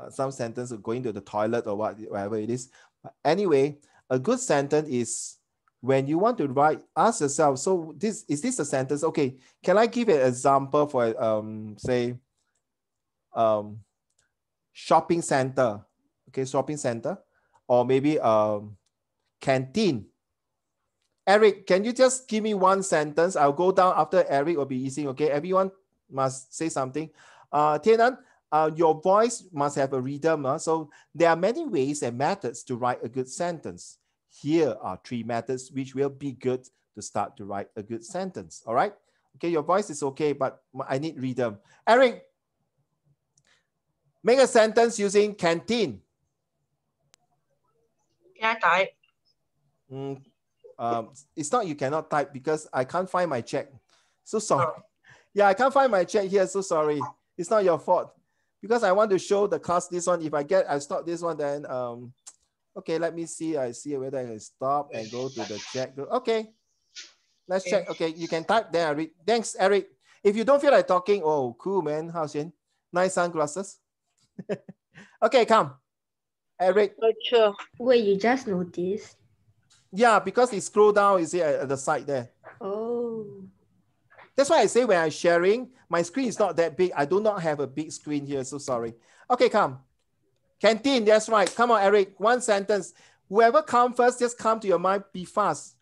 Some sentence of going to the toilet or whatever it is. Anyway, a good sentence is when you want to write, ask yourself, so is this a sentence? Okay, can I give an example for say shopping center? Okay, shopping center, or maybe canteen. Eric, can you just give me one sentence? I'll go down after Eric, will be easy. Okay, everyone must say something. Tianan, your voice must have a rhythm. So there are many ways and methods to write a good sentence. Here are 3 methods which will be good to start to write a good sentence. All right. Okay, your voice is okay, but I need rhythm. Eric, make a sentence using canteen. Can I type? It's not you cannot type because I can't find my check. So sorry. Yeah, I can't find my check here. So sorry. It's not your fault. Because I want to show the class this one. If I stop this one, then okay, let me see. I see whether I can stop and go to the check. Okay. Let's check. Okay, you can type there. Eric. Thanks, Eric. If you don't feel like talking, oh, cool, man. How's it? Nice sunglasses. Okay, come. Eric. Sure. Wait, you just noticed? Yeah, because it scroll down, you see at the side there. Oh. That's why I say when I'm sharing, my screen is not that big. I do not have a big screen here, so sorry. Okay, come. Canteen, that's right. Come on, Eric. One sentence. Whoever come first, just come to your mind. Be fast.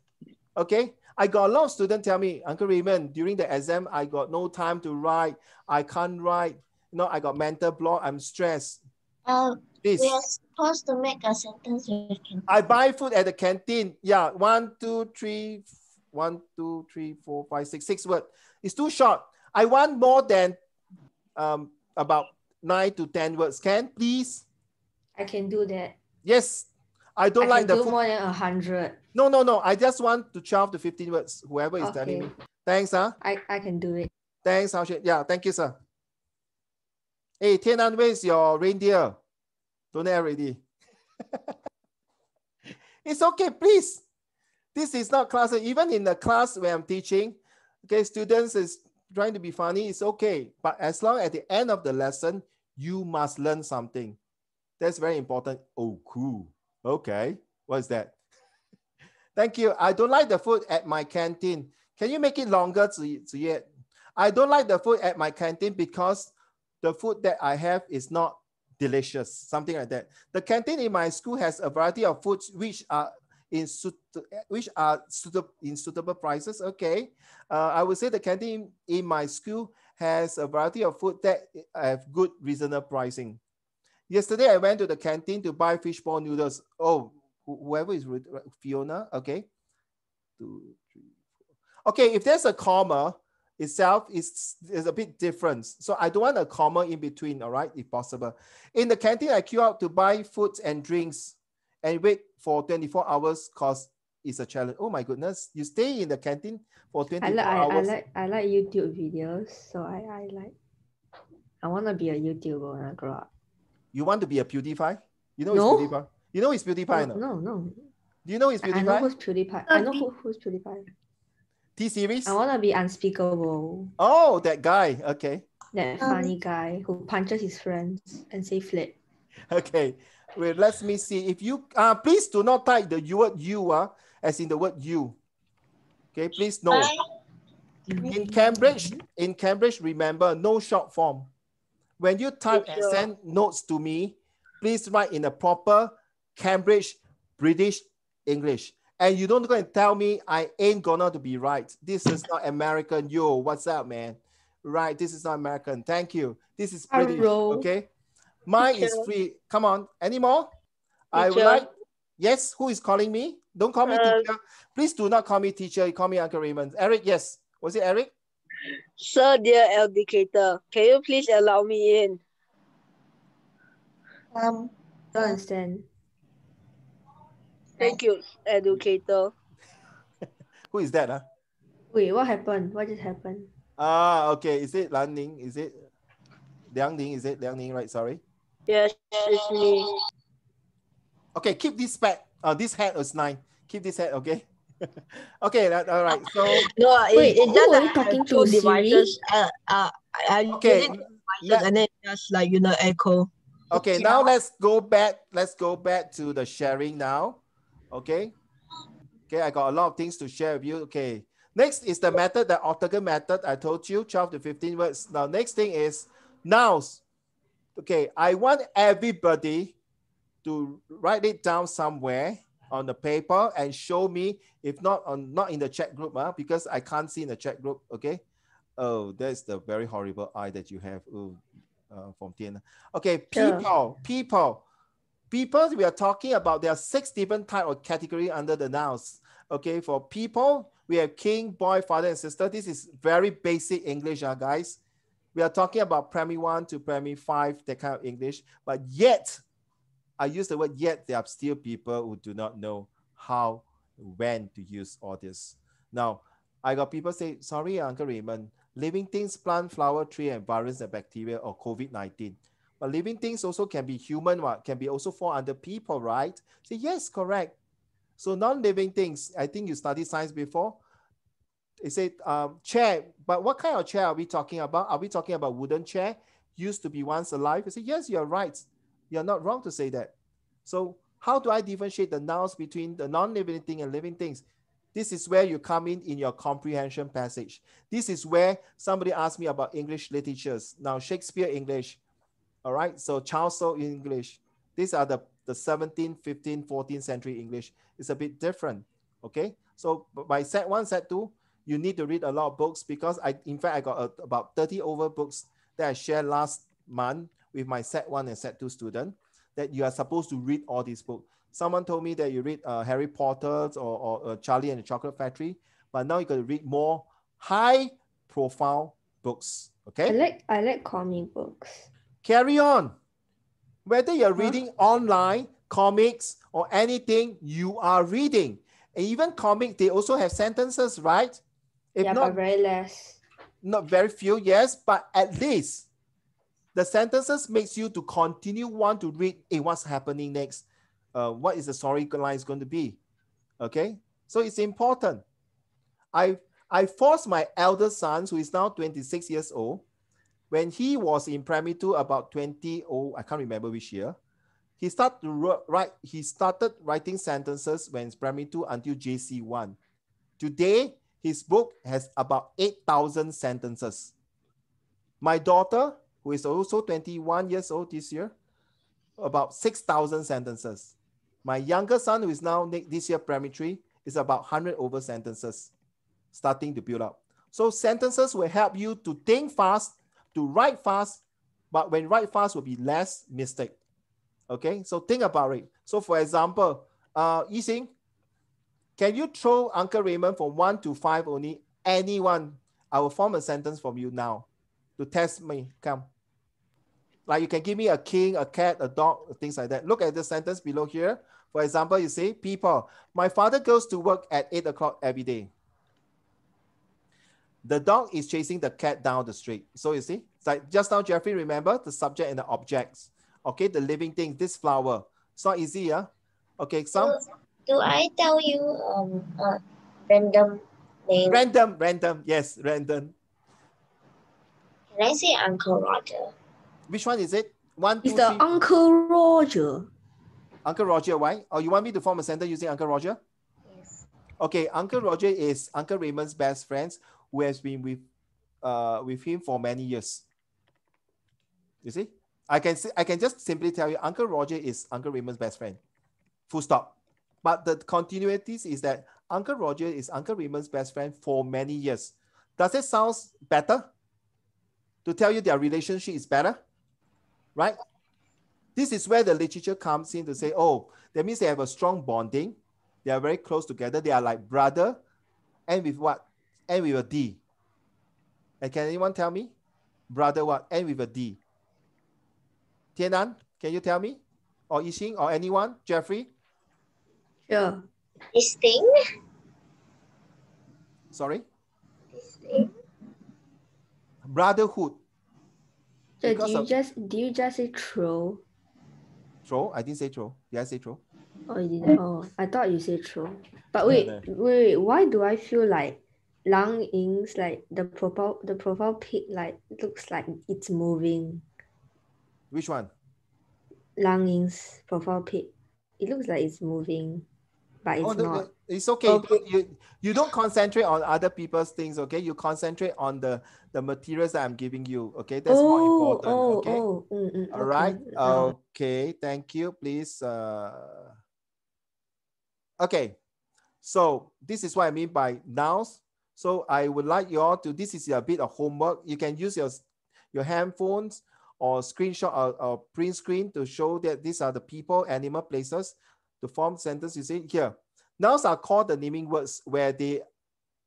Okay? I got a lot of students tell me, Uncle Raymond, during the exam, I got no time to write. I can't write. You know, I got mental block. I'm stressed. Please. We are supposed to make a sentence with canteen. I buy food at the canteen. Yeah, 1, 2, 3, 1, 2, 3, 4, 5, 6, 6 words. It's too short. I want more than about 9 to 10 words. Can please? I can do that. Yes. I don't like the do food. more than 100. No. I just want to 12 to 15 words. Whoever is telling me. Thanks, huh? I can do it. Thanks, Hao-Shen. Yeah, thank you, sir. Hey, Tianan, where's your reindeer? Don't have already. It's okay, please. This is not class. Even in the class where I'm teaching, okay, students is trying to be funny, it's okay. But as long as at the end of the lesson, you must learn something. That's very important. Oh, cool. Okay. What's that? Thank you. I don't like the food at my canteen. Can you make it longer to yet? I don't like the food at my canteen because the food that I have is not delicious, something like that. The canteen in my school has a variety of foods which are in suitable prices. Okay, I would say the canteen in my school has a variety of food that have good reasonable pricing. Yesterday I went to the canteen to buy fishball noodles. Oh, whoever is Fiona. Okay, 2, 3, 4. Okay, if there's a comma itself is a bit different. So I don't want a comma in between, all right, if possible. In the canteen, I queue out to buy foods and drinks and wait for 24 hours because it's a challenge. Oh my goodness, you stay in the canteen for 24 hours. I like YouTube videos, so I want to be a YouTuber when I grow up. You want to be a PewDiePie? You know No. it's PewDiePie? You know it's PewDiePie? No. Do you know it's PewDiePie? I know who's PewDiePie. I know who's PewDiePie. T-series? I want to be unspeakable. Oh, that guy. Okay. That funny guy who punches his friends and say flip. Okay. Wait, let me see. If you please do not type the word you as in the word you. Okay, please no. In Cambridge, remember, no short form. When you type and send notes to me, please write in a proper Cambridge British English. And you don't go and tell me I ain't gonna to be right. This is not American. Yo, what's up, man? Right, this is not American. Thank you. This is British, okay? Mine is free. Come on, any more? I would like, yes, who is calling me? Don't call me teacher. Please do not call me teacher. You call me Uncle Raymond. Eric, yes. Was it Eric? Sir, dear educator, can you please allow me in? Don't understand. Thank you, educator. Who is that? Huh? Wait, what happened? What just happened? Okay. Is it Lan Ning? Is it Liang Ning? Is it Liang Ning? Right, sorry. Yes, it's me. Okay, keep this back. This hat is 9. Keep this hat, okay? Okay, all right. So no, wait, it's just who are you talking to? devices. okay, and then just like echo. Okay, now let's go back. Let's go back to the sharing now. Okay. Okay, I got a lot of things to share with you. Okay. Next is the method, the orthogonal method. I told you 12 to 15 words. Now, next thing is nouns. Okay, I want everybody to write it down somewhere on the paper and show me, if not in the chat group, because I can't see in the chat group. Okay. Oh, that's the very horrible eye that you have. From Tiana. Okay, people. We are talking about, there are 6 different type of category under the nouns. Okay, for people, we have king, boy, father, and sister. This is very basic English, guys. We are talking about primary 1 to primary 5, that kind of English. But yet, I use the word yet, there are still people who do not know how, when to use all this. Now, I got people say, sorry, Uncle Raymond, living things, plant, flower, tree, and virus and bacteria, or COVID-19. But living things also can be human, can be also fall under people, right? Say, yes, correct. So non-living things, I think you studied science before. They say chair, but what kind of chair are we talking about? Are we talking about wooden chair? Used to be once alive? I say, yes, you're right. You're not wrong to say that. So how do I differentiate the nouns between the non-living thing and living things? This is where you come in your comprehension passage. This is where somebody asked me about English literatures. Now, Shakespeare English, all right? So Chaucer English. These are the 17th, 15th, 14th century English. It's a bit different, okay? So by set 1, set 2, you need to read a lot of books, because in fact, I got about 30 over books that I shared last month with my set 1 and set 2 student, that you are supposed to read all these books. Someone told me that you read Harry Potter or Charlie and the Chocolate Factory, but now you got to read more high profile books. Okay. I like comic books. Carry on. Whether you're reading online, comics, or anything, you are reading. And even comic, they also have sentences, right? If yeah, not, but very less. Not very few, yes, but at least the sentences makes you to continue want to read, what's happening next? What is the storyline is going to be? Okay, so it's important. I forced my elder son, who is now 26 years old, when he was in primary 2, about 20, I can't remember which year, he started writing sentences when it's primary 2 until JC1. Today, his book has about 8,000 sentences. My daughter, who is also 21 years old this year, about 6,000 sentences. My younger son, who is now this year primary 3, is about 100 over sentences, starting to build up. So sentences will help you to think fast, to write fast, but when write fast will be less mistake. Okay, so think about it. So for example, Yixing, can you throw Uncle Raymond from 1 to 5 only? Anyone, I will form a sentence from you now to test me. Come. Like you can give me a king, a cat, a dog, things like that. Look at the sentence below here. For example, you say, people, my father goes to work at 8 o'clock every day. The dog is chasing the cat down the street. So you see, it's like just now, Jeffrey, remember the subject and the objects. Okay, the living thing, this flower. It's not easy, yeah? Okay, some. Do I tell you random name. Random. Yes, random. Can I say Uncle Roger? Which one is it? One, It's two, the three. Uncle Roger. Uncle Roger, why? Or you want me to form a sentence using Uncle Roger? Yes. Okay, Uncle Roger is Uncle Raymond's best friend who has been with him for many years. You see? I can just simply tell you Uncle Roger is Uncle Raymond's best friend. Full stop. But the continuities is that Uncle Roger is Uncle Raymond's best friend for many years. Does it sound better? To tell you their relationship is better? Right? This is where the literature comes in to say, oh, that means they have a strong bonding. They are very close together. They are like brother. And with what? And with a D. And can anyone tell me? Brother what? And with a D. Tianan, can you tell me? Or Yixing or anyone? Jeffrey? Sure. This thing? Sorry? This thing? Brotherhood. So Because do you just say throw? Throw? I didn't say throw. Did I say throw? Oh, you didn't. Oh, I thought you said throw. But No. wait. Why do I feel like Lang Ying's like the profile pic like looks like it's moving? Which one? Lang Ying's profile pic. It looks like it's moving, but it's not. It's okay. You don't concentrate on other people's things, okay? You concentrate on the materials that I'm giving you, okay? That's more important, okay? All right. Okay, thank you. Please. Okay, so this is what I mean by nouns. So I would like you all to, this is a bit of homework. You can use your handphones or screenshot or print screen to show that these are the people, animal, places to form sentence. You see here. Nouns are called the naming words where they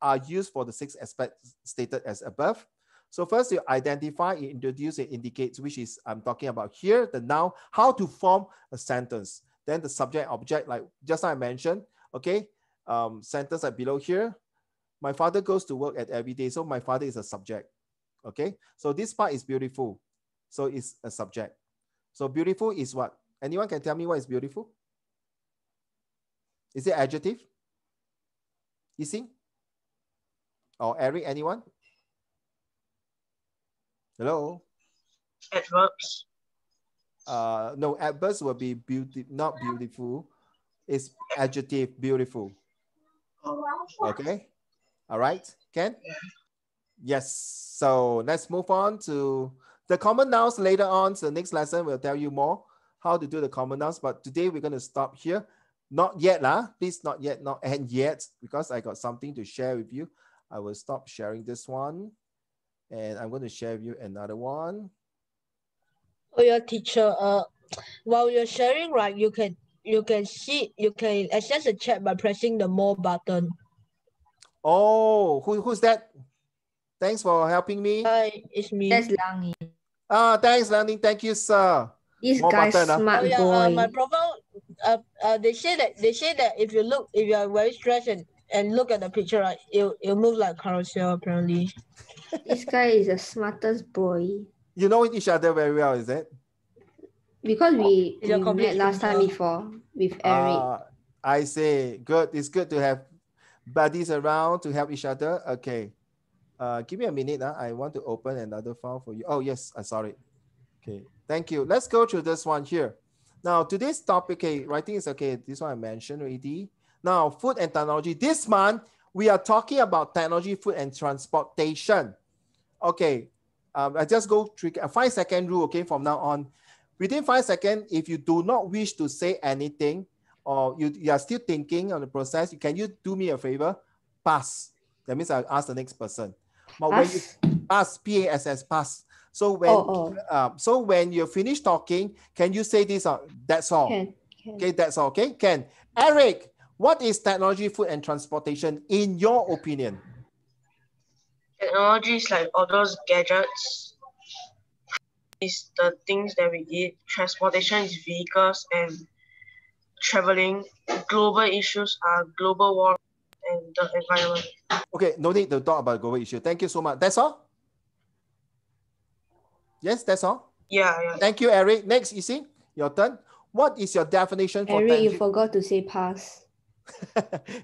are used for the 6 aspects stated as above. So first you identify, you introduce, it indicates, which is I'm talking about here, the noun, how to form a sentence. Then the subject, object, like just like I mentioned, okay, sentence like below here. My father goes to work at every day. So my father is a subject, okay? So this part is beautiful. So it's a subject. So beautiful is what? Anyone can tell me what is beautiful? Is it adjective? You see? Or Eric, anyone? Hello? Adverbs. No, adverbs will be not beautiful. It's adjective, beautiful. Okay? All right, Ken? Yeah. Yes, so let's move on to the common nouns later on. So the next lesson will tell you more how to do the common nouns. But today we're going to stop here. Not yet, please, not yet, not end yet, because I got something to share with you. I will stop sharing this one. And I'm going to share with you another one. Oh yeah, teacher. While you're sharing, right, you can access the chat by pressing the more button. Oh, who's that? Thanks for helping me. Hi, it's me. That's Lang Ying. Thanks, Lanning. Thank you, sir. This More guy's button, smart Oh yeah, boy. my profile. They say that if you are very stressed and look at the picture, right, it'll move like carousel apparently. This guy is the smartest boy. You know each other very well, is it? Because we He's a complete met last time stranger. before with Eric. I say, good. It's good to have buddies around to help each other. Okay. Give me a minute. I want to open another file for you. Oh, yes, I saw it. Okay, thank you. Let's go through this one here. Now, today's topic, okay, writing is okay. This one I mentioned already. Now, food and technology. This month, we are talking about technology, food, and transportation. Okay, I just go through a 5-second rule, okay, from now on. Within 5 seconds, if you do not wish to say anything or you are still thinking on the process, can you do me a favor? Pass. That means I'll ask the next person. But when you pass, P-A-S-S, pass. So when you finish talking, can you say this? That's all. Can. Okay, that's all. Okay, Ken. Eric, what is technology, food, and transportation in your opinion? Technology is like all those gadgets. Is the things that we eat. Transportation is vehicles and traveling. Global issues are global warming and the environment. Okay, no need to talk about global issue. Thank you so much. That's all? Yes, that's all? Yeah. Thank you, Eric. Next, you see, your turn. What is your definition for Eric, you technology? forgot to say pass.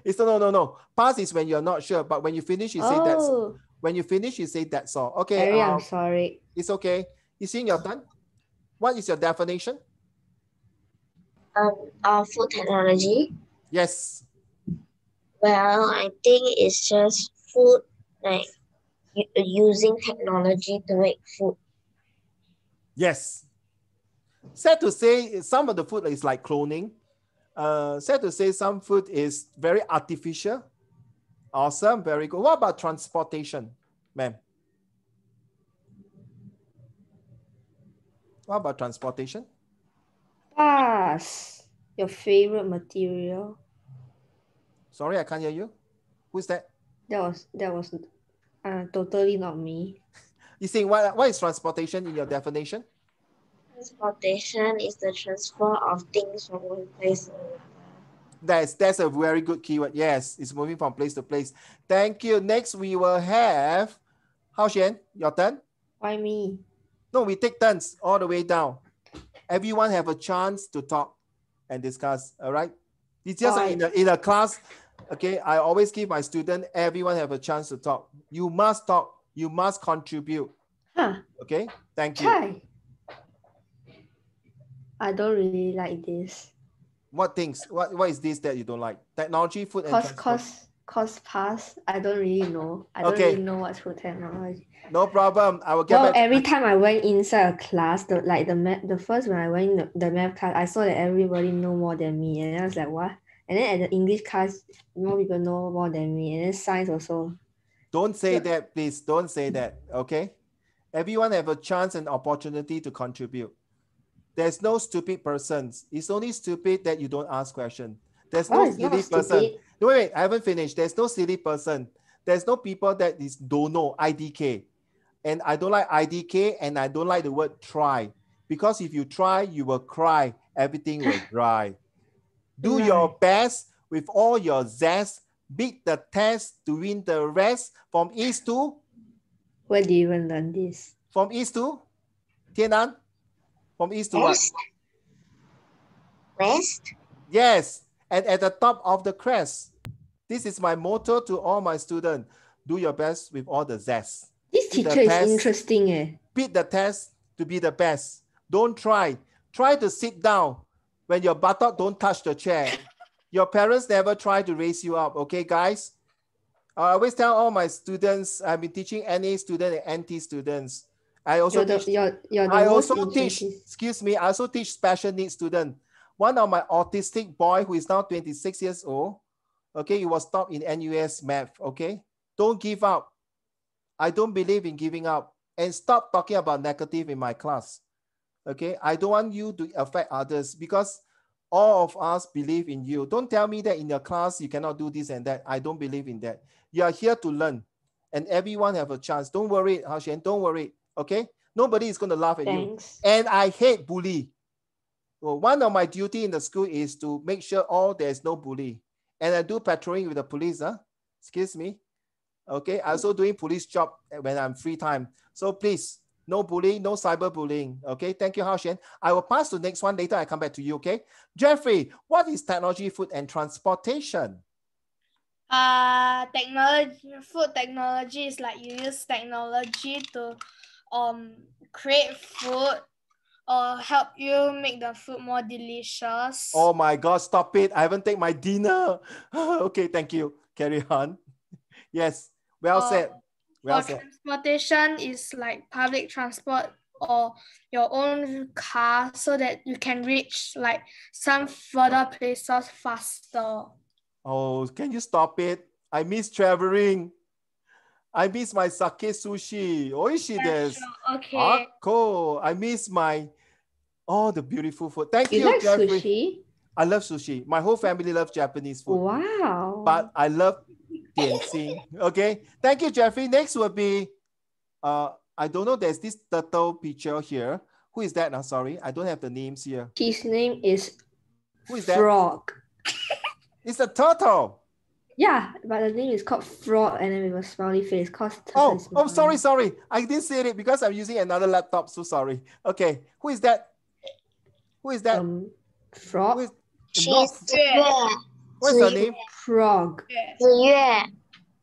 It's no. Pass is when you're not sure, but when you finish, you say that's. Oh, When you finish, you say that's all. Okay. Harry, I'm sorry. It's okay. You seeing your turn? What is your definition? Food technology. Yes. Well, I think it's just food, like using technology to make food. Yes. Sad to say, some of the food is like cloning. Sad to say, some food is very artificial. Awesome, very good. What about transportation, ma'am? What about transportation? Pass. Your favorite material. Sorry, I can't hear you. Who's that? That was totally not me. You think what is transportation in your definition? Transportation is the transfer of things from one place to another. That's a very good keyword. Yes, it's moving from place to place. Thank you. Next, we will have Hao Xian, your turn. Why me? No, we take turns all the way down. Everyone have a chance to talk and discuss. All right. It's just in a class. Okay, I always give my student, everyone have a chance to talk. You must talk. You must contribute. Huh. Okay, thank you. Hi. I don't really like this. What things? What is this that you don't like? Technology, food, and transport. Cause pass. I don't really know. I don't Okay. really know what's food technology. No problem. I will get Well, back. every time I went inside a class, the first when I went in the math class, I saw that everybody know more than me, and I was like, what? And then at the English class, more people know more than me, and then science also. Don't say that, please. Don't say that. Okay. Everyone have a chance and opportunity to contribute. There's no stupid persons. It's only stupid that you don't ask questions. There's no silly person. No, wait, I haven't finished. There's no silly person. There's no people that don't know IDK. And I don't like IDK, and I don't like the word try. Because if you try, you will cry. Everything will dry. Do your best with all your zest. Beat the test to win the rest. From east to? Where do you even learn this? From east to? Tianan? From east to what? West? Yes. And at the top of the crest. This is my motto to all my students. Do your best with all the zest. This teacher is interesting. Beat the test to be the best. Don't try. Try to sit down when your buttock don't touch the chair. Your parents never try to raise you up. Okay, guys? I always tell all my students, I've been teaching NA students and NT students. I also teach special needs students. One of my autistic boy who is now 26 years old, okay, he was top in NUS math, okay? Don't give up. I don't believe in giving up. And stop talking about negative in my class, okay? I don't want you to affect others because all of us believe in you. Don't tell me that in your class you cannot do this and that. I don't believe in that. You are here to learn and everyone have a chance. Don't worry, Hao Xian, don't worry, okay? Nobody is going to laugh at you. And I hate bully. Well, one of my duty in the school is to make sure there's no bully. And I do patrolling with the police, excuse me. Okay, I also doing police job when I'm free time. So please, no bullying, no cyberbullying. Okay, thank you, Hao Xian. I will pass to the next one later. I come back to you, okay? Jeffrey, what is technology, food, and transportation? Food technology is like you use technology to create food or help you make the food more delicious. Oh my God, stop it. I haven't taken my dinner. Okay, thank you. Carry on. Yes, well said. Well said. Transportation is like public transport or your own car so that you can reach like some further places faster. Oh, can you stop it? I miss traveling. I miss my sake sushi. Oishi desu. Sure. Okay. Ako. I miss the beautiful food. Thank you, like Jeffrey. Sushi? I love sushi. My whole family loves Japanese food. Wow. But I love Tianxing. Okay. Thank you, Jeffrey. Next will be, I don't know, there's this turtle picture here. Who is that? I'm sorry. I don't have the names here. His name is Who is Frog. That? It's a turtle. Yeah, but the name is called Frog and then with a smiley face. Sorry. I didn't say it because I'm using another laptop. So sorry. Okay. Who is that? Frog? She's the What's her name? Frog. Yeah.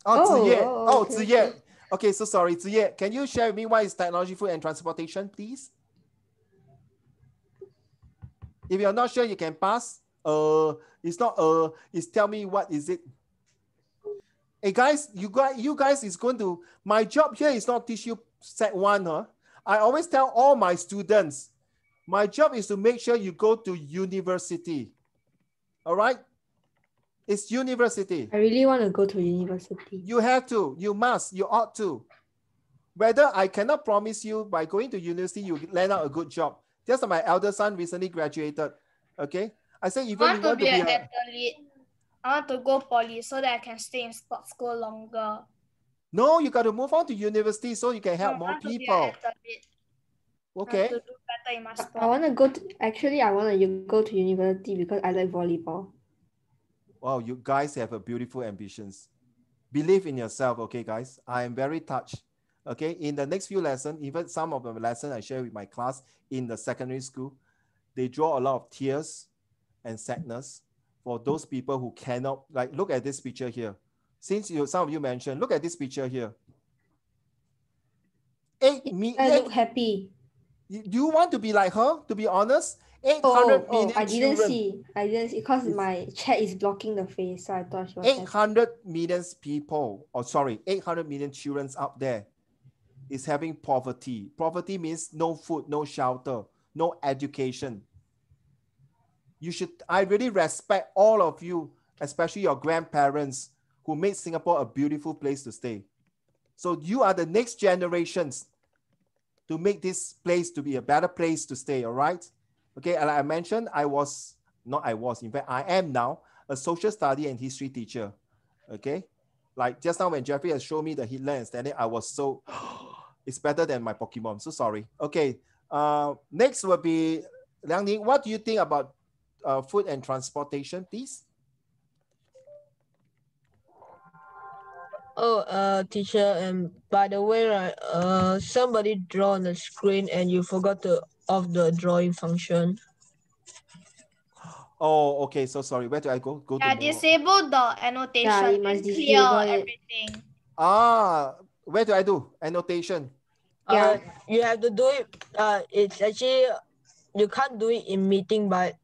Oh, Ziye. Oh, okay, Ziye. okay. Okay, so sorry, Ziye. Can you share with me what is technology, food, and transportation, please? If you're not sure, you can pass. It's not it's tell me what is it. Hey guys, you guys is going to, my job here is not teach you set one, huh? I always tell all my students, my job is to make sure you go to university. All right? It's university. I really want to go to university. You have to, you must, you ought to. Whether I cannot promise you by going to university, you land out a good job. Just like my elder son recently graduated. Okay. I say, even I you want to want to be be an a, athlete. I want to go poly so that I can stay in sports school longer. no, you got to move on to university so you can No, help I more want to be an people. athlete. I want Okay. to do better in my sport. I want to go to, actually, I want to go to university because I like volleyball. Wow, you guys have a beautiful ambitions. Believe in yourself, okay, guys? I am very touched. Okay, in the next few lessons, even some of the lessons I share with my class in the secondary school, they draw a lot of tears and sadness for those people who cannot, like, look at this picture here. Since some of you mentioned, look at this picture here. I look happy. Do you want to be like her, to be honest? 800 million I didn't children. see. I didn't see because my chat is blocking the face, so I thought she was happy. 800 million people, or sorry, 800 million children out there is having poverty. Poverty means no food, no shelter, no education. I really respect all of you, especially your grandparents who made Singapore a beautiful place to stay. So you are the next generations to make this place to be a better place to stay, all right? Okay, and like I mentioned, in fact, I am now a social study and history teacher, okay? Like just now when Jeffrey has shown me the Hitler and Stalin, I was so, it's better than my Pokemon, so sorry. Okay, next will be Liang Ning. What do you think about food and transportation, please? Oh, teacher, and by the way, right, somebody draw on the screen and you forgot to off the drawing function. Oh, okay, so sorry. Where do I go? Go to disable the annotation. Yeah, you must and disable clear it. everything. Where do I do? Annotation. Yeah. You have to do it. It's actually, you can't do it in meeting, but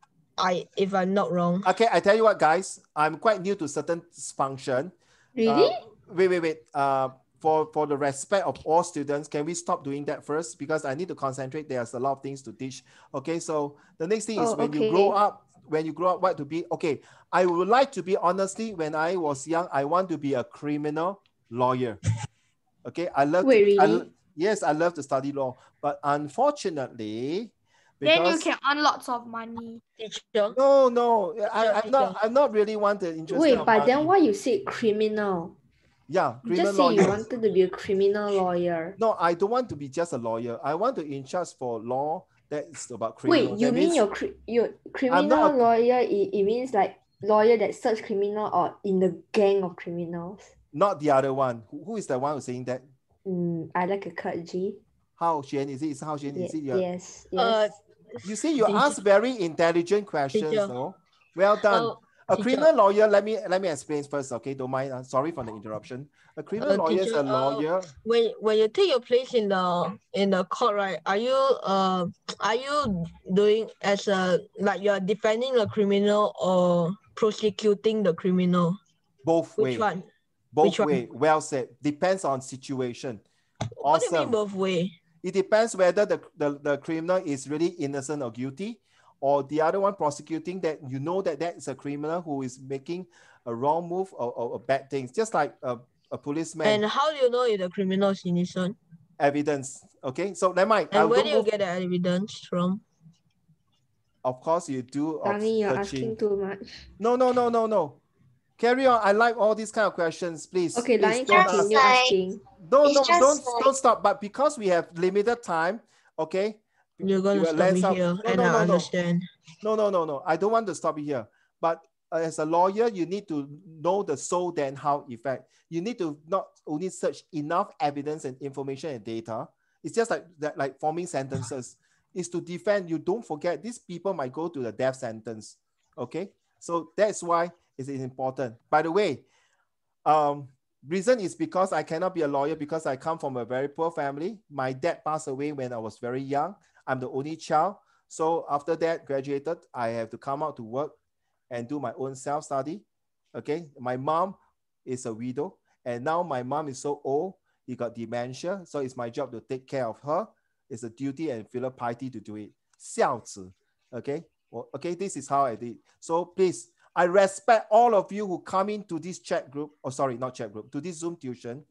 if I'm not wrong. Okay, I tell you what, guys. I'm quite new to certain function. Really? Wait. For the respect of all students, can we stop doing that first? Because I need to concentrate. There's a lot of things to teach. Okay, so the next thing is when you grow up, what to be? Okay, I would like to be, honestly, when I was young, I want to be a criminal lawyer. Okay, I love yes, I love to study law, but unfortunately, because then you can earn lots of money. No, I'm not really interested. Wait, but then why you say criminal? Yeah, you just say you wanted to be a criminal lawyer. No, I don't want to be just a lawyer. I want to in charge for law that's about criminal. Wait, you mean your criminal lawyer? It means like lawyer that search criminal or in the gang of criminals? Not the other one. Who is the one who's saying that? I like a cut G. Hao Xuan, is it? Hao Xuan, is it? Yes. You see, you ask very intelligent questions, though. Well done. A criminal lawyer, let me explain first, okay? Don't mind. Sorry for the interruption. A criminal lawyer is a lawyer. When you take your place in the court, right? Are you doing as a, like, you're defending the criminal or prosecuting the criminal? Both Which one? Both way. Well said. Depends on situation. Awesome. What do you mean both way? It depends whether the criminal is really innocent or guilty, or the other one prosecuting that you know that is a criminal who is making a wrong move or bad things, just like a policeman. And how do you know if the criminal is innocent? Evidence. Okay, so never mind. And where do you get the evidence from? Of course you do. Danny, you're asking too much. No. Carry on. I like all these kind of questions, please. Okay, please continue asking. Don't stop. But because we have limited time, okay? You're gonna stop me here, and I understand. No. I don't want to stop you here. But as a lawyer, you need to know the so then how effect. You need to not only search enough evidence and information and data. It's just like that, like forming sentences. Is to defend. You don't forget these people might go to the death sentence. Okay, so that's why is important. By the way, reason is because I cannot be a lawyer because I come from a very poor family. My dad passed away when I was very young. I'm the only child. So after that, graduated, I have to come out to work and do my own self-study. Okay, my mom is a widow, and now my mom is so old, he got dementia. So it's my job to take care of her. It's a duty and filial piety to do it. 孝子. Okay, well, okay, this is how I did. So please, I respect all of you who come into this chat group, oh sorry, not chat group, to this Zoom tuition.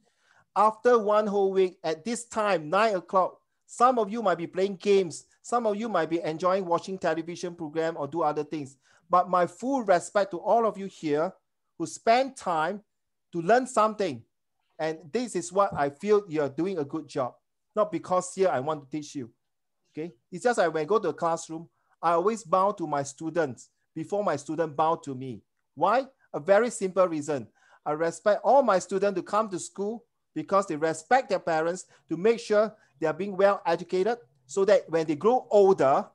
After one whole week, at this time, 9 o'clock, some of you might be playing games. Some of you might be enjoying watching television program or do other things. But my full respect to all of you here who spend time to learn something. And this is what I feel you're doing a good job. Not because here I want to teach you. Okay? It's just like when I go to the classroom, I always bow to my students before my student bow to me. Why? A very simple reason. I respect all my students to come to school because they respect their parents to make sure they are being well educated so that when they grow older,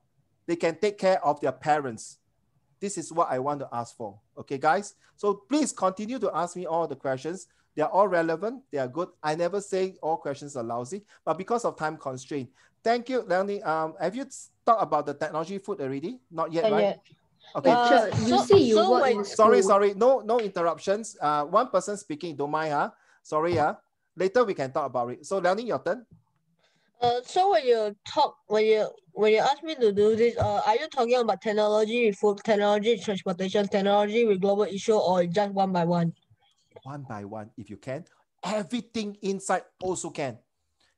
they can take care of their parents. This is what I want to ask for. Okay, guys? So please continue to ask me all the questions. They are all relevant. They are good. I never say all questions are lousy, but because of time constraint. Thank you, Leonie. Have you talked about the technology food already? Not yet, right? Yeah. Okay. You say you work in school. Sorry. No interruptions. One person speaking. Don't mind, huh? Sorry, huh? Later we can talk about it. So, Leonie, your turn. So when you ask me to do this, are you talking about technology with food, technology with transportation, technology with global issue, or just one by one? One by one, if you can. Everything inside also can.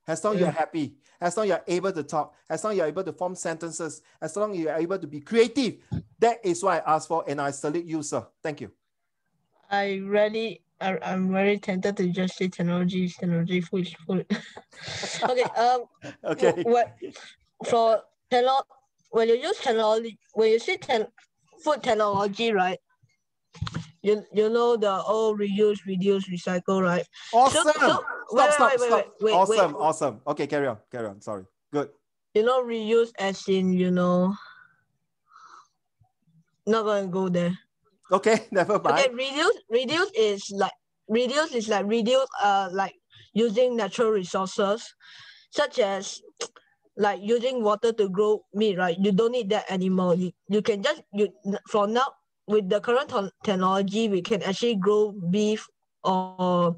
As long as you're happy, as long as you're able to talk, as long as you're able to form sentences, as long as you're able to be creative. That is what I asked for, and I salute you, sir. Thank you. I'm very tempted to just say technology, food. Okay. Okay. When you use technology, when you say food technology, right? You know the all reuse, reduce, recycle, right? Awesome. Stop. Wait. Awesome. Okay, carry on. Sorry. Good. You know, reuse as in, not gonna go there. Okay, never mind. Okay, reduce is like using natural resources, such as like using water to grow meat, right? You don't need that anymore. You can just for now with the current technology, we can actually grow beef or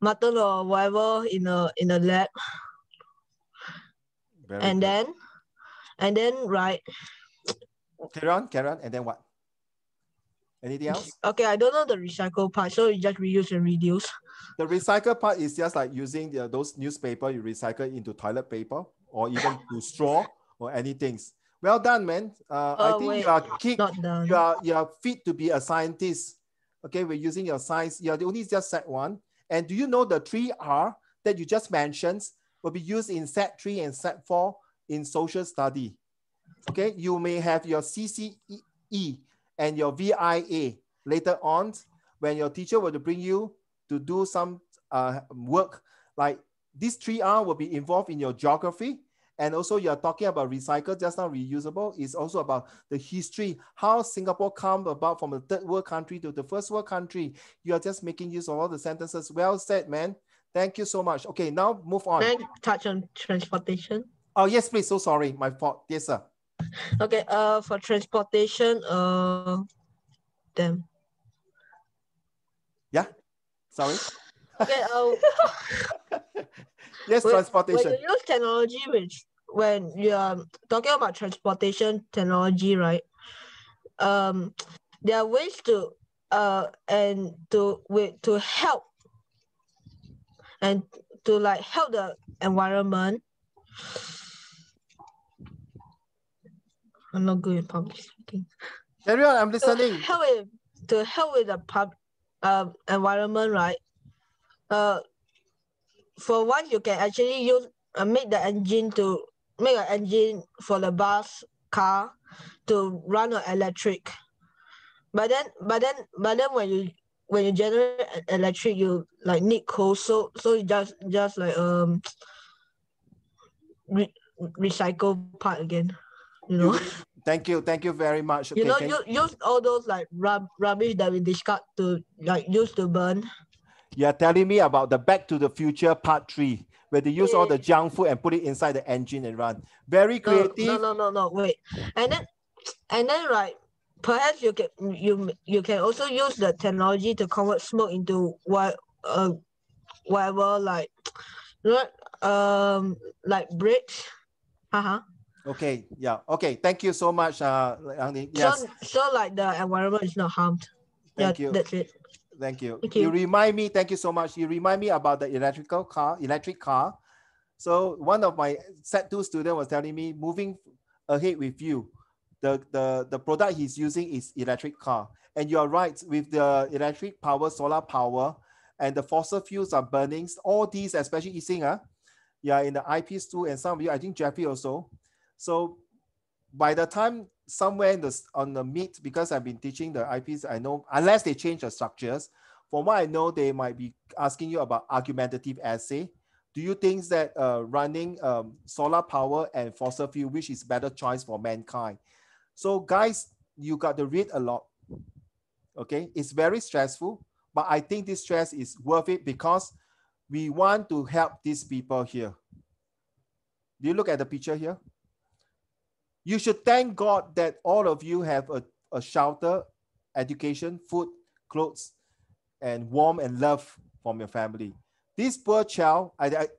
mutton or whatever in a lab. And then right. Carry on, and then what? Anything else? Okay, I don't know the recycle part, so you just reuse and reduce. The recycle part is just like using those newspaper you recycle into toilet paper or even to straw or anything. Well done, man. I think you are fit to be a scientist. Okay, we're using your science. You're the only just set one. And do you know the 3R that you just mentioned will be used in set 3 and set 4 in social study? Okay, you may have your CCE and your VIA later on when your teacher will bring you to do some work. Like this 3R will be involved in your geography. And also you're talking about recycle, just now reusable, is also about the history, how Singapore come about from a third world country to the first world country. You are just making use of all the sentences. Well said, man. Thank you so much. Okay, now move on. Can I touch on transportation? Oh, yes, please. So sorry. My fault. Yes, sir. Okay, for transportation, Yeah, sorry. Okay, yes, transportation. When you use technology, when you are talking about transportation technology, right? There are ways to help and to like help the environment. I'm not good at public speaking. Carry on, I'm listening. To help with the environment, right? For one, you can actually use make an engine for the bus car to run on electric. But then when you generate electric, you like need coal, so you just like recycle part again. Thank you. Thank you very much. You Okay, know, can use all those like rubbish that we discard to like use to burn. you're telling me about the Back to the Future Part 3, where they use all the junk food and put it inside the engine and run. Very creative. No, wait. And then right, perhaps you can also use the technology to convert smoke into whatever like bricks. Okay, yeah. Okay, thank you so much, Yang Ning. Yes, So like the environment is not harmed. thank you. That's it. Thank you. Thank You you. remind me, thank you so much. You remind me about the electric car. So one of my set 2 student was telling me, moving ahead with you, the product he's using is electric car. And you're right, with the electric power, solar power, and the fossil fuels are burning, all these, especially Ising, yeah, in the IPs too, and some of you, I think Jeffrey also. So by the time somewhere on the meet, because I've been teaching the IPs, I know, unless they change the structures, from what I know, they might be asking you about argumentative essay. Do you think that running solar power and fossil fuel, which is better choice for mankind? So guys, you got to read a lot. Okay, it's very stressful, but I think this stress is worth it because we want to help these people here. Do you look at the picture here? You should thank God that all of you have a shelter, education, food, clothes, and warmth and love from your family. This poor child,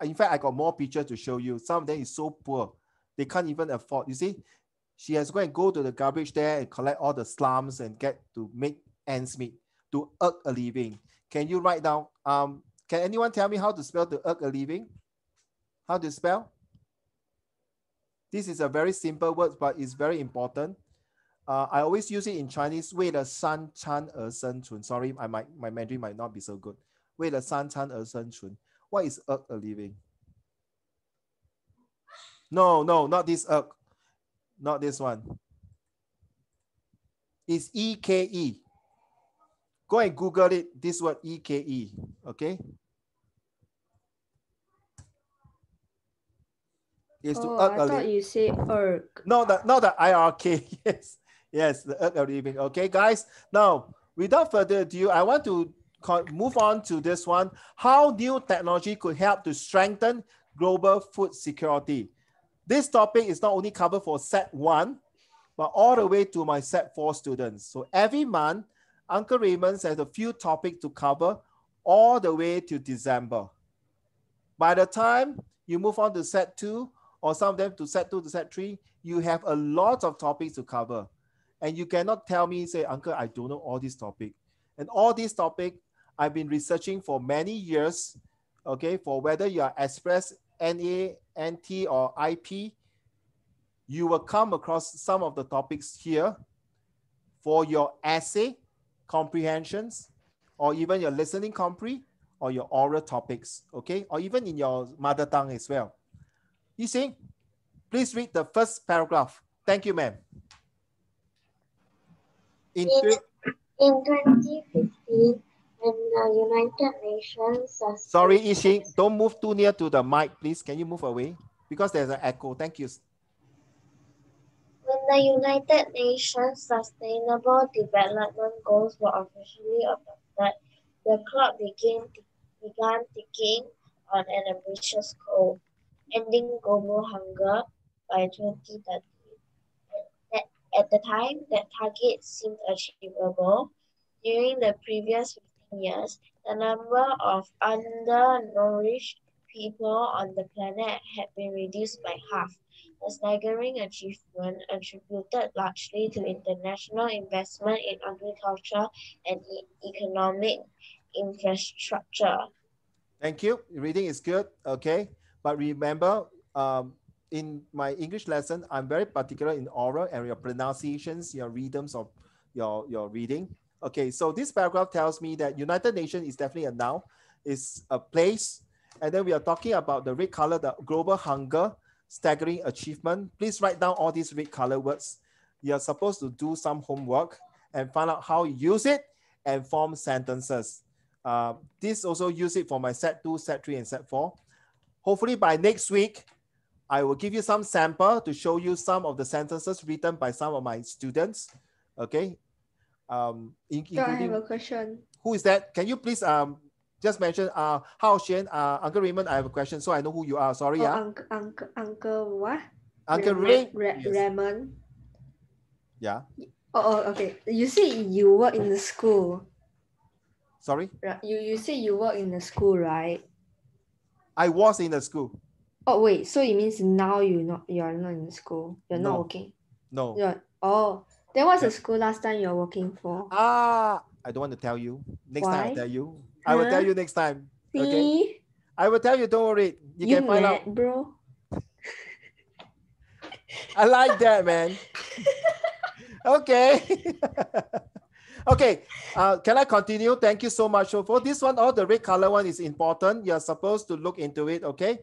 in fact, I got more pictures to show you. Some of them is so poor. They can't even afford. You see, she has to go to the garbage there and collect all the slums and get to make ends meet, to earn a living. Can you write down? Can anyone tell me how to spell to earn a living? How to spell? This is a very simple word, but it's very important. I always use it in Chinese. 为了三餐而生存. Sorry, my Mandarin might not be so good. 为了三餐而生存. What is earn a living? No, not this earn. Not this one. It's EKE. Go and Google it. This word EKE. Okay. Is to earn I thought you say erg. No, not the IRK. Yes, the earn a living. Okay, guys. Now, without further ado, I want to move on to this one. How new technology could help to strengthen global food security. This topic is not only covered for set 1, but all the way to my set 4 students. So every month, Uncle Raymond has a few topics to cover all the way to December. By the time you move on to set 2, or some of them to set 2 to set 3, you have a lot of topics to cover. And you cannot tell me, say, Uncle, I don't know all these topics. And all these topics, I've been researching for many years, okay, for whether you are Express, NA, NT, or IP, you will come across some of the topics here for your essay, comprehensions, or even your listening compre, or your oral topics, okay, or even in your mother tongue as well. You see, please read the first paragraph. Thank you, ma'am. In 2015, when the United Nations... Sorry, Yixing, don't move too near to the mic, please. Can you move away? Because there's an echo. Thank you. When the United Nations Sustainable Development Goals were officially adopted, the clock began ticking on an ambitious goal, ending global hunger by 2030. At the time, that target seemed achievable. During the previous 15 years, the number of undernourished people on the planet had been reduced by half, a staggering achievement attributed largely to international investment in agriculture and economic infrastructure. Thank you. Reading is good, okay? But remember, in my English lesson, I'm very particular in oral and your pronunciations, your rhythms of your reading. Okay, so this paragraph tells me that United Nations is definitely a noun, it's a place. And then we are talking about the red color, the global hunger, staggering achievement. Please write down all these red color words. You're supposed to do some homework and find out how you use it and form sentences. This also use it for my set 2, set 3, and set 4. Hopefully by next week, I will give you some sample to show you some of the sentences written by some of my students. Okay. So I have Including, a question. who is that? Can you please just mention Hao Xian, Uncle Raymond, I have a question so I know who you are. Sorry, Oh, Uncle what? Uncle Ray. Yes. Raymond. Yeah. Oh, okay. You say you work in the school. Sorry? You say you work in the school, right? I was in the school. Oh wait, so it means now you're not in the school. You're not No. working. No. Oh, then what's Yeah. the school last time you're working for? I don't want to tell you. Next time I'll Why? tell you. Huh? I will tell you next time. Okay. See? I will tell you, don't worry. You can find mad, out. bro? I like that, man. Okay. Okay. Can I continue? Thank you so much. So for this one, all the red color one is important. You're supposed to look into it. Okay.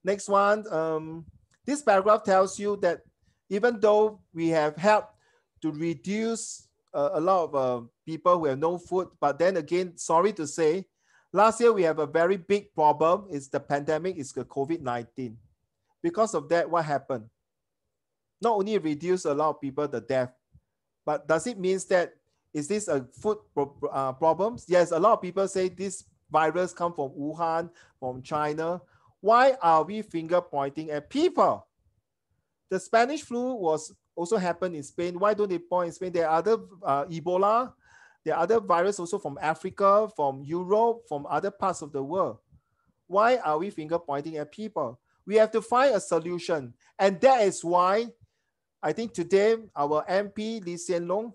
Next one. This paragraph tells you that even though we have helped to reduce a lot of people who have no food, but then again, sorry to say, last year we have a very big problem. It's the pandemic. It's the COVID-19. Because of that, what happened? Not only reduce a lot of people the death, but does it mean that is this a food problems? Yes, a lot of people say this virus come from Wuhan, from China. Why are we finger pointing at people? The Spanish flu was also happened in Spain. Why don't they point in Spain? There are other Ebola. There are other viruses also from Africa, from Europe, from other parts of the world. Why are we finger pointing at people? We have to find a solution. And that is why I think today our MP, Lesson1Sec1Eng8Jan21,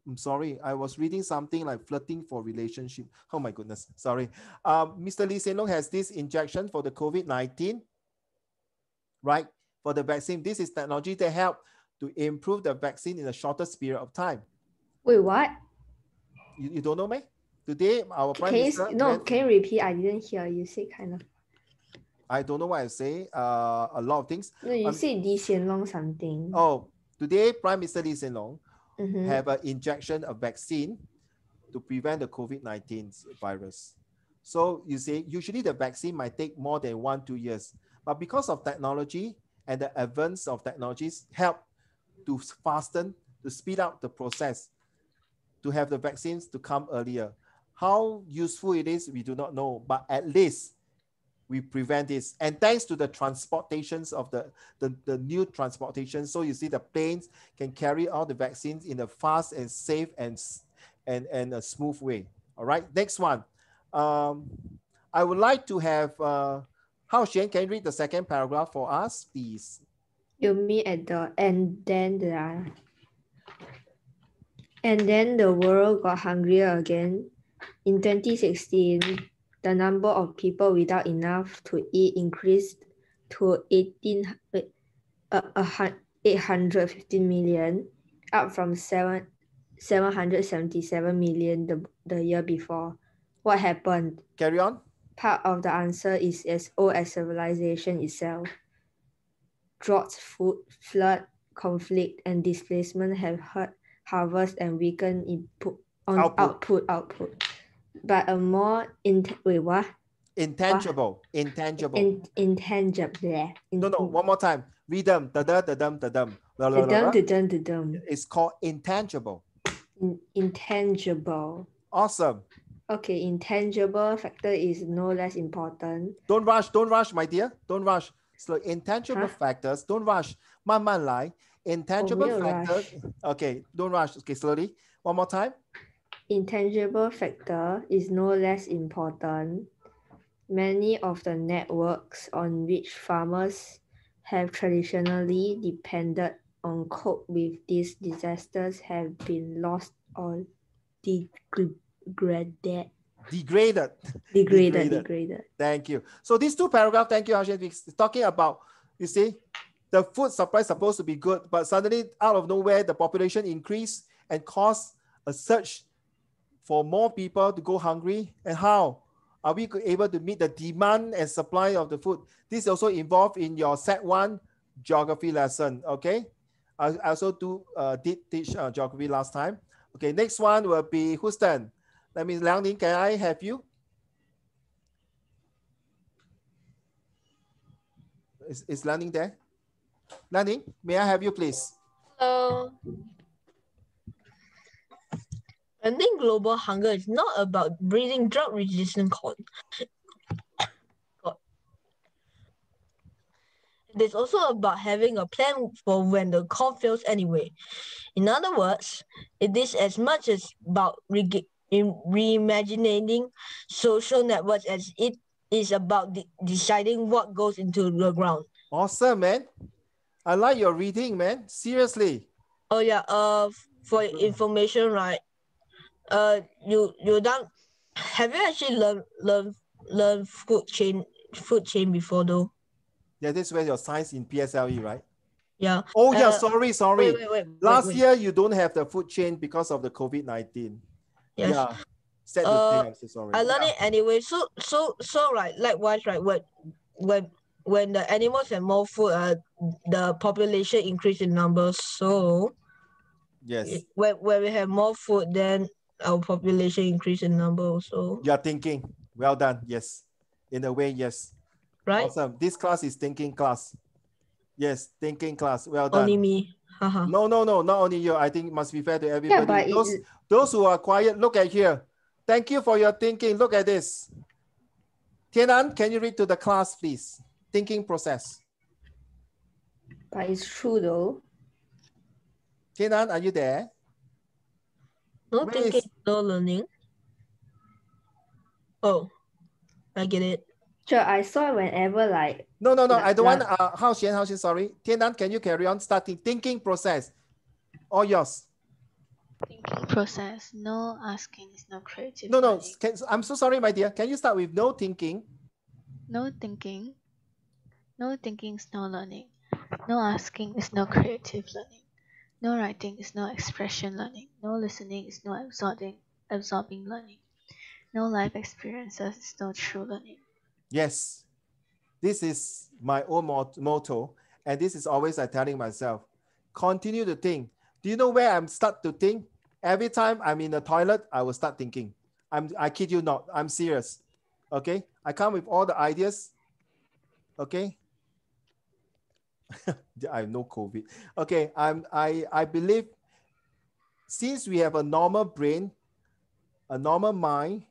I'm sorry, I was reading something like flirting for relationship. Oh my goodness, sorry. Mr. Lesson1Sec1Eng8Jan21 has this injection for the COVID-19, right? For the vaccine. This is technology that help to improve the vaccine in the shortest period of time. Wait, what? You don't know me? Today, our Prime Minister... Can you repeat? I didn't hear. You say kind of. I don't know what I say. A lot of things. No, you say Lesson1Sec1Eng8Jan21 something. Oh, today, Prime Minister Lesson1Sec1Eng8Jan21 Mm-hmm. have an injection of vaccine to prevent the COVID-19 virus. So you say usually the vaccine might take more than 1-2 years, but because of technology and the advance of technologies help to fasten, to speed up the process, to have the vaccines to come earlier. How useful it is, we do not know, but at least we prevent this. And thanks to the transportations of the new transportation, so you see the planes can carry out the vaccines in a fast and safe and a smooth way. All right, next one. I would like to have Hao Xian, can you read the second paragraph for us, please? You mean and then the world got hungrier again. In 2016, the number of people without enough to eat increased to 815 million, up from 777 million the year before. What happened? Carry on. Part of the answer is as old as civilization itself. Droughts, food, flood, conflict, and displacement have hurt harvest and weakened output. But a more intangible. Intangible. No, one more time. Rhythm. It's called intangible. Intangible. Awesome. Okay, intangible factor is no less important. Don't rush, my dear. Don't rush. So intangible factors, don't rush. 慢慢来. Intangible factors. Okay, don't rush. Okay, slowly. One more time. Intangible factor is no less important. Many of the networks on which farmers have traditionally depended on cope with these disasters have been lost or degraded. Thank you. So these two paragraphs, thank you, Hashan, talking about, you see, the food supply is supposed to be good, but suddenly out of nowhere, the population increased and caused a surge for more people to go hungry. And how are we able to meet the demand and supply of the food? This is also involved in your Sec1 geography lesson, okay? I also did teach geography last time. Okay, next one will be whose turn? Let me, Liang Ning, can I have you? Is Learning there? Learning, may I have you please? Hello. Ending global hunger is not about breeding drought-resistant corn. It is also about having a plan for when the corn fails anyway. In other words, it is as much as about reimagining social networks as it is about deciding what goes into the ground. Awesome, man. I like your reading, man. Seriously. Oh yeah, for information, right? You don't have you actually learned food chain before though? Yeah, this is where your science in PSLE, right? Yeah. Oh yeah, sorry. Last Wait. year you don't have the food chain because of the COVID-19. Yes. Yeah. Sad to say, I'm so sorry. I learned it anyway. So right, likewise, right, when the animals have more food, the population increase in numbers. So yes, when we have more food, then our population increase in number also. you are thinking. Well done. Yes. In a way, yes. Right? Awesome. This class is thinking class. Yes, thinking class. Well done. Only me. Haha. No, not only you. I think it must be fair to everybody. but those who are quiet, look at here. Thank you for your thinking. Look at this. Tianan, can you read to the class, please? Thinking process. But it's true though. Tianan, are you there? No Where thinking, is- no learning. Oh, I get it. Sure, I saw whenever like No. I don't want. like- Hao Xian, sorry. Tianan, can you carry on? Starting thinking process. All yours. Thinking process. No asking is no creative. No. learning. I'm so sorry, my dear. Can you start with no thinking? No thinking. No thinking is no learning. No asking is no creative learning. No writing is no expression learning. No listening is no absorbing learning. No life experiences is no true learning. Yes. This is my own motto. And this is always I'm telling myself. Continue to think. Do you know where I'm start to think? Every time I'm in the toilet, I will start thinking. I kid you not. I'm serious. Okay. I come with all the ideas. Okay. I have no COVID. Okay. I believe since we have a normal brain, a normal mind,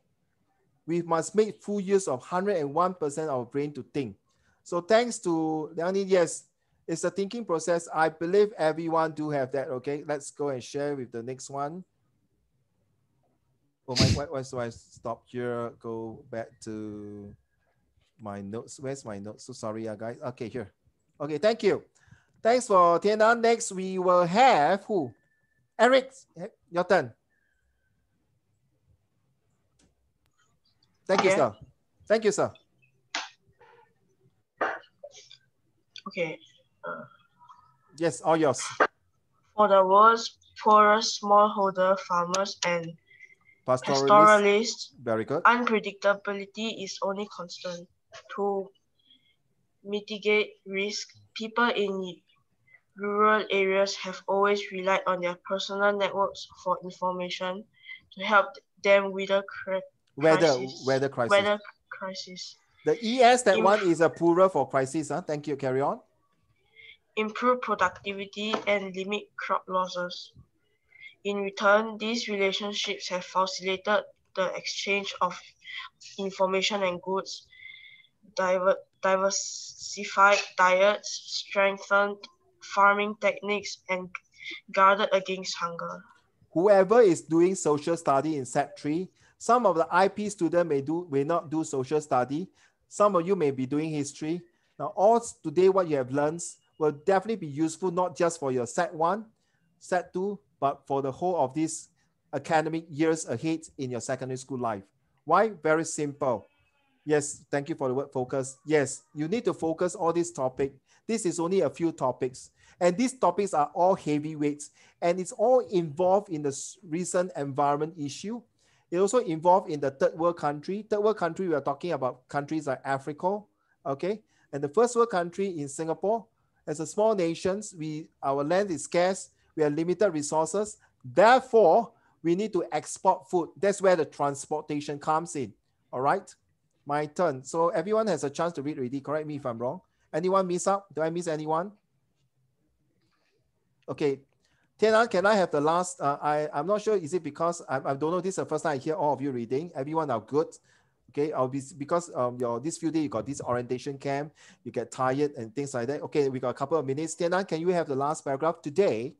we must make full use of 101% of our brain to think. So thanks to Leonie, yes, it's a thinking process. I believe everyone do have that. Okay, let's go and share with the next one. Oh my, why so I stop here? Go back to my notes. Where's my notes? So sorry, guys. Okay, here. Okay, thank you. Thanks for Tiana. Next, we will have who? Eric, your turn. Thank you, sir. Thank you, sir. Okay. Yes, all yours. For the world's poorest smallholder farmers and Pastoralists. pastoralists, Very good. unpredictability is only constant. To mitigate risk, people in rural areas have always relied on their personal networks for information to help them with the Weather crisis. The ES, that one is a plural for crisis. Huh? Thank you. Carry on. Improve productivity and limit crop losses. In return, these relationships have facilitated the exchange of information and goods, diversified diets, strengthened farming techniques, and guarded against hunger. Whoever is doing social study in Set 3, some of the IP students may not do social study. Some of you may be doing history. Now, all today what you have learned will definitely be useful, not just for your Set 1, Set 2, but for the whole of these academic years ahead in your secondary school life. Why? Very simple. Yes, thank you for the word focus. Yes, you need to focus all these topics. This is only a few topics. And these topics are all heavyweights. And it's all involved in the recent environment issue. It also involved in the third world country. Third world country, we are talking about countries like Africa, okay? And the first world country in Singapore, as a small nation, our land is scarce. We have limited resources. Therefore, we need to export food. That's where the transportation comes in, all right? My turn. So everyone has a chance to read already. Correct me if I'm wrong. Anyone miss out? Do I miss anyone? Okay. Tianan, can I have the last? I'm not sure. Is it because I don't know? This is the first time I hear all of you reading. Everyone are good. Okay, I'll be because this few days you got this orientation camp, you get tired and things like that. Okay, we got a couple of minutes. Tianan, can you have the last paragraph? Today,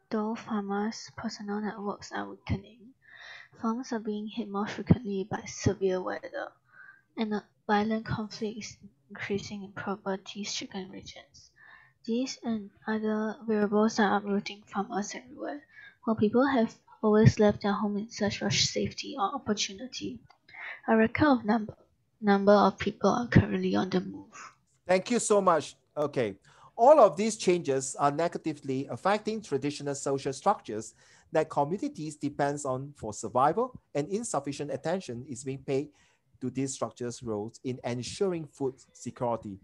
though farmers' personal networks are weakening, farms are being hit more frequently by severe weather, and violent conflict is increasing in poverty-stricken regions. These and other variables are uprooting farmers everywhere, while people have always left their home in search for safety or opportunity. A record of number of people are currently on the move. thank you so much. Okay, all of these changes are negatively affecting traditional social structures that communities depends on for survival, and insufficient attention is being paid to these structures' roles in ensuring food security.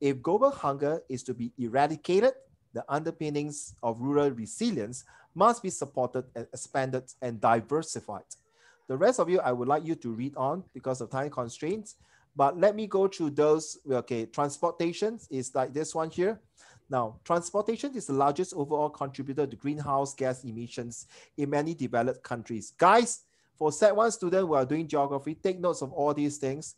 If global hunger is to be eradicated, the underpinnings of rural resilience must be supported and expanded and diversified. The rest of you, I would like you to read on because of time constraints, but let me go through those. Okay, transportation is like this one here. Now, transportation is the largest overall contributor to greenhouse gas emissions in many developed countries. Guys, for Set 1 students who are doing geography, take notes of all these things.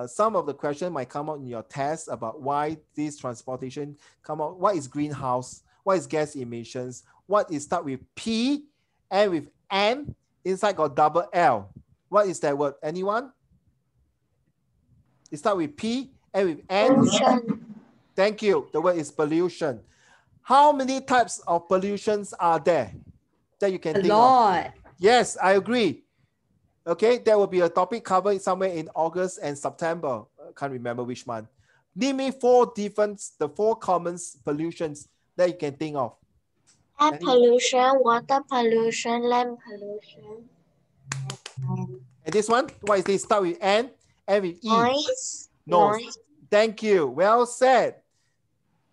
Some of the questions might come out in your test about why this transportation come out. What is greenhouse? What is gas emissions? What is start with P and with N? Inside got double L. What is that word? Anyone? It start with P and with N. Pollution. Thank you. The word is pollution. How many types of pollutions are there that you can A think lot. of? Yes, I agree. Okay, there will be a topic covered somewhere in August and September. I can't remember which month. Name me the four common pollutions that you can think of. Air pollution, water pollution, land pollution. And this one, what is this? Start with N and with E. Noise. Noise. Thank you. Well said.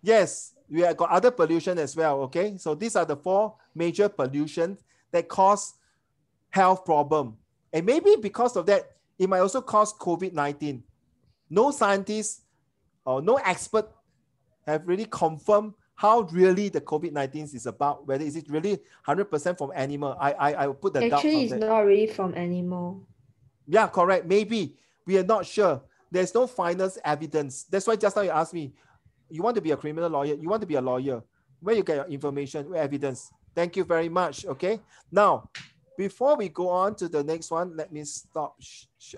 Yes, we have got other pollution as well. Okay, so these are the four major pollutions that cause health problem. And maybe because of that, it might also cause COVID-19. No scientists or no expert have really confirmed how really the COVID-19 is about, whether is it really 100% from animal. I will put the doubt on Actually, it's that. not really from animal. Yeah, correct. Maybe. We are not sure. There's no final evidence. That's why just now you asked me, you want to be a criminal lawyer? You want to be a lawyer? Where you get your information, where evidence? Thank you very much. Okay. Now, before we go on to the next one, let me stop.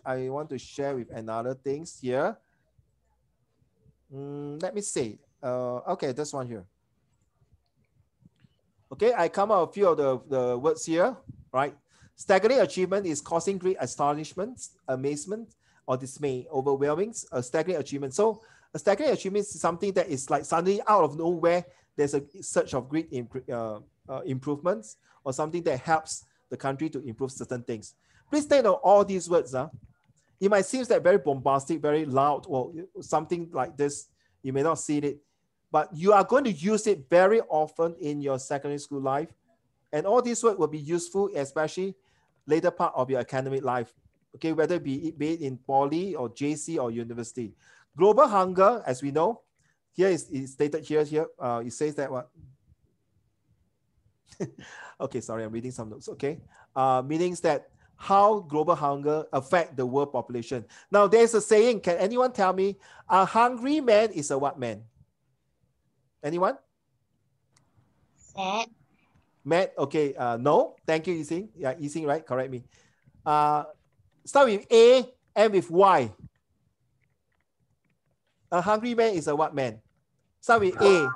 I want to share with another things here. Let me see. Okay, this one here. Okay, I come out a few of the words here, right? Staggering achievement is causing great astonishment, amazement, or dismay, overwhelming, a staggering achievement. So a staggering achievement is something that is like suddenly out of nowhere, there's a search of great improvements or something that helps the country to improve certain things. Please take note all these words. It might seem that very bombastic, very loud, or something like this. You may not see it, but you are going to use it very often in your secondary school life. And all these words will be useful, especially later part of your academic life. Okay, whether it be it in poly or JC or university. Global hunger, as we know, here is stated here. It says that what? Okay, sorry, I'm reading some notes. Okay, meanings that how global hunger affect the world population. Now, there's a saying. Can anyone tell me a hungry man is a what man? Anyone? Sad. Mad? Okay, no. Thank you, Yixing. Yeah, Yixing, right? Correct me. Start with A and with Y. A hungry man is a what man? Start with A.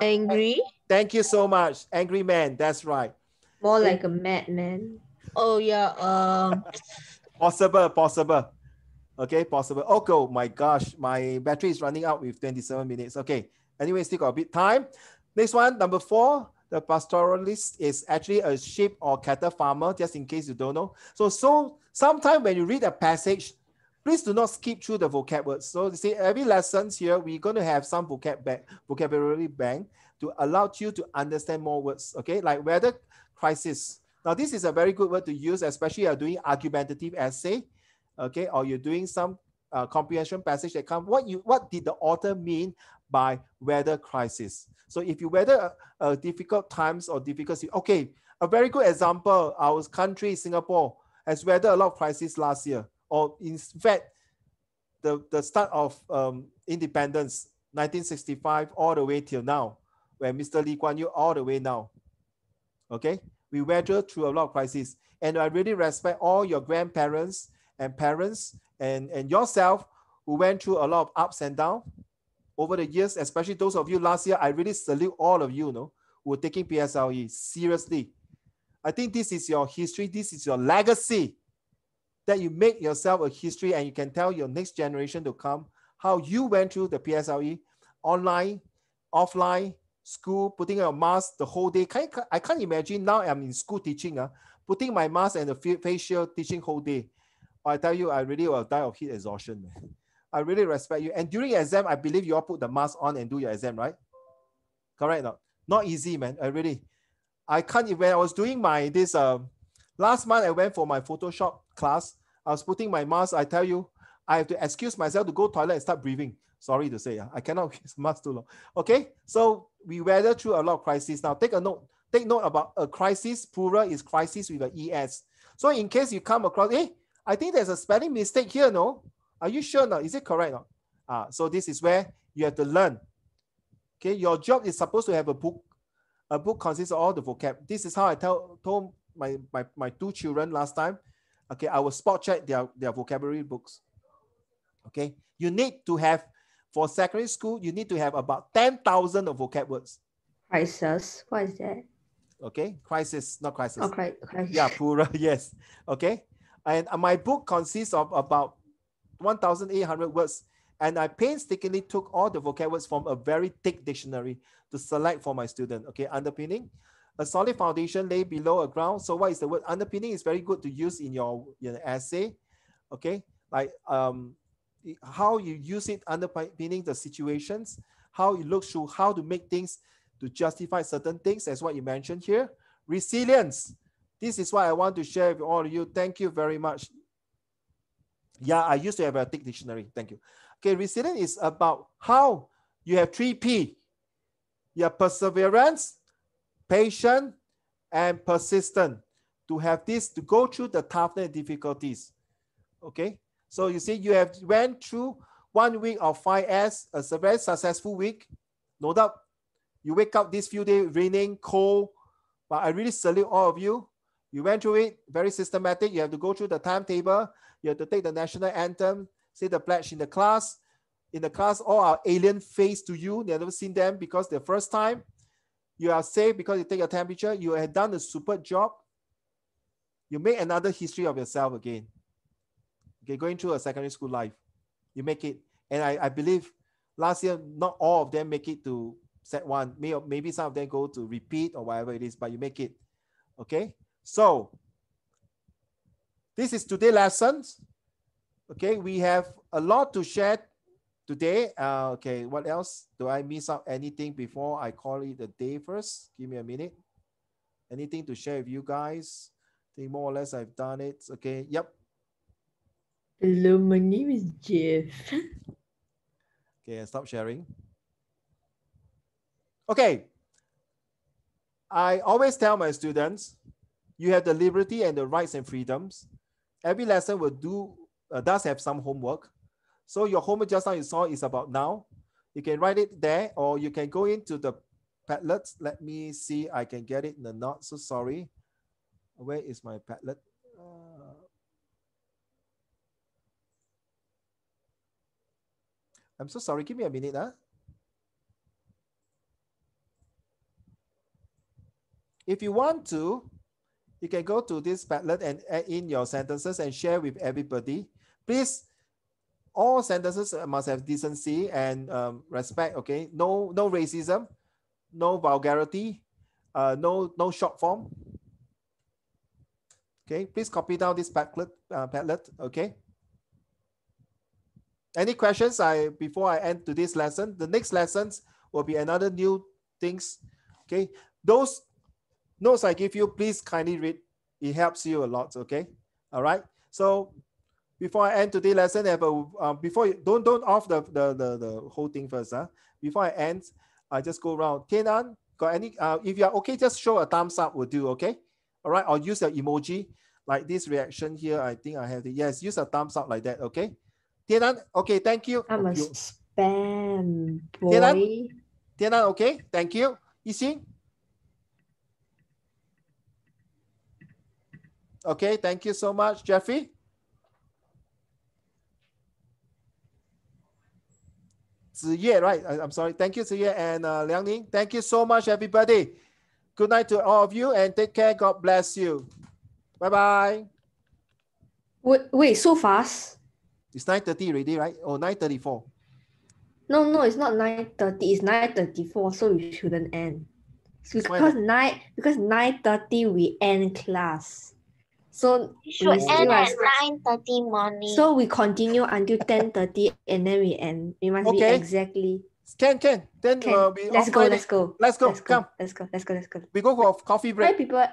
Angry? Thank you so much. Angry man, that's right. More like a madman. Oh yeah. Possible. Okay, possible. Oh my gosh, my battery is running out with 27 minutes. Okay, anyway, still got a bit time. Next one, number 4. The pastoralist is actually a sheep or cattle farmer, just in case you don't know. So sometimes when you read a passage, please do not skip through the vocab words. So you see, every lessons here, we're going to have some vocabulary bank to allow you to understand more words. Okay, like weather crisis. Now, this is a very good word to use, especially you're doing argumentative essay, okay, or you're doing some comprehension passage that come. What did the author mean by weather crisis? So if you weather a difficult times or difficulty, okay, a very good example, our country, Singapore, has weathered a lot of crisis last year, or in fact, the start of independence, 1965, all the way till now, where Mr. Lee Kuan Yew all the way now. Okay, we weathered through a lot of crises, and I really respect all your grandparents and parents and yourself who went through a lot of ups and downs over the years, especially those of you last year. I really salute all of you, who were taking PSLE seriously. I think this is your history, this is your legacy, that you make yourself a history and you can tell your next generation to come how you went through the PSLE, online, offline, school, putting a mask the whole day. I can't imagine now I'm in school teaching, putting my mask and the face shield teaching whole day. I tell you, I really will die of heat exhaustion, man. I really respect you. And during exam, I believe you all put the mask on and do your exam, right? Correct? Not easy, man. I can't even, I was doing last month I went for my Photoshop class. I was putting my mask. I tell you, I have to excuse myself to go toilet and start breathing. Sorry to say, I cannot use mask too long. Okay, so we weather through a lot of crises. Now take note about a crisis, plural is crisis with an ES. So in case you come across, I think there's a spelling mistake here, no? Are you sure now? Is it correct now? So this is where you have to learn. Okay, your job is supposed to have a book. A book consists of all the vocab. This is how I told my two children last time. Okay, I will spot check their vocabulary books. Okay, you need to have, for secondary school, you need to have about 10,000 of vocab words. Crisis, what is that? Okay, crisis, not crisis. Okay, crisis. Yeah, plural, yes. Okay, and my book consists of about 1,800 words. And I painstakingly took all the vocab words from a very thick dictionary to select for my student. Okay, underpinning. A solid foundation lay below a ground. So what is the word? Underpinning is very good to use in your essay. Okay, like how you use it, underpinning the situations, how you look through how to make things to justify certain things, as what you mentioned here. Resilience. This is what I want to share with all of you. Thank you very much. Yeah, I used to have a thick dictionary. Thank you. Okay, resilience is about how you have 3P. You have perseverance, patient, and persistent to have this, to go through the toughness and difficulties. Okay, so you see, you have went through 1 week of 5S, a very successful week. No doubt, you wake up this few days raining, cold, but I really salute all of you. You went through it, very systematic. You have to go through the timetable. You have to take the national anthem, say the pledge in the class. In the class, all our alien face to you. They have never seen them because the first time. You are safe because you take a temperature. You have done a super job. You make another history of yourself again. Okay, going through a secondary school life. You make it. And I believe last year, not all of them make it to set one. Maybe some of them go to repeat or whatever it is, but you make it. Okay, so this is today's lessons. Okay, we have a lot to share today. Okay, what else? Do I miss out anything before I call it a day first? Give me a minute. Anything to share with you guys? I think more or less I've done it. Okay, yep. Hello, my name is Jeff. Okay, stop sharing. Okay. I always tell my students, you have the liberty and the rights and freedoms. Every lesson does have some homework. So your homework just now you saw is about now. You can write it there, or you can go into the Padlet. Let me see, I can get it in the not so sorry. Where is my Padlet? I'm so sorry, give me a minute. If you want to, you can go to this Padlet and add in your sentences and share with everybody. Please, all sentences must have decency and respect, okay? No racism, no vulgarity, no short form. Okay, please copy down this Padlet, okay? Any questions before I end today's lesson? The next lessons will be another new things, okay? Those notes I give you, please kindly read. It helps you a lot, okay? All right, so before I end today's lesson, have a before you, don't off the whole thing first. Before I end, I just go around. Tianan, got any? If you're okay, just show a thumbs up will do. Okay, all right. Or use the emoji like this reaction here. I think I have the yes. Use a thumbs up like that. Okay, Tianan. Okay, thank you. I'm a You, spam boy. Tianan, okay, thank you. Yixing. Okay, thank you so much, Jeffrey. Ziye, right? I'm sorry. Thank you, Ziye and Liang Ning. Thank you so much, everybody. Good night to all of you and take care. God bless you. Bye-bye. Wait, so fast? It's 9:30 already, right? Oh, 9:34. No, it's not 9:30. It's 9:34, so we shouldn't end. Because 9:30 we end class. So We should we end still at are, 9:30 morning. so we continue until 10:30 and then we end. We must be Okay. exactly. Can. Then Can. we Let's go. Come. Let's go. We go for coffee break. Hi people.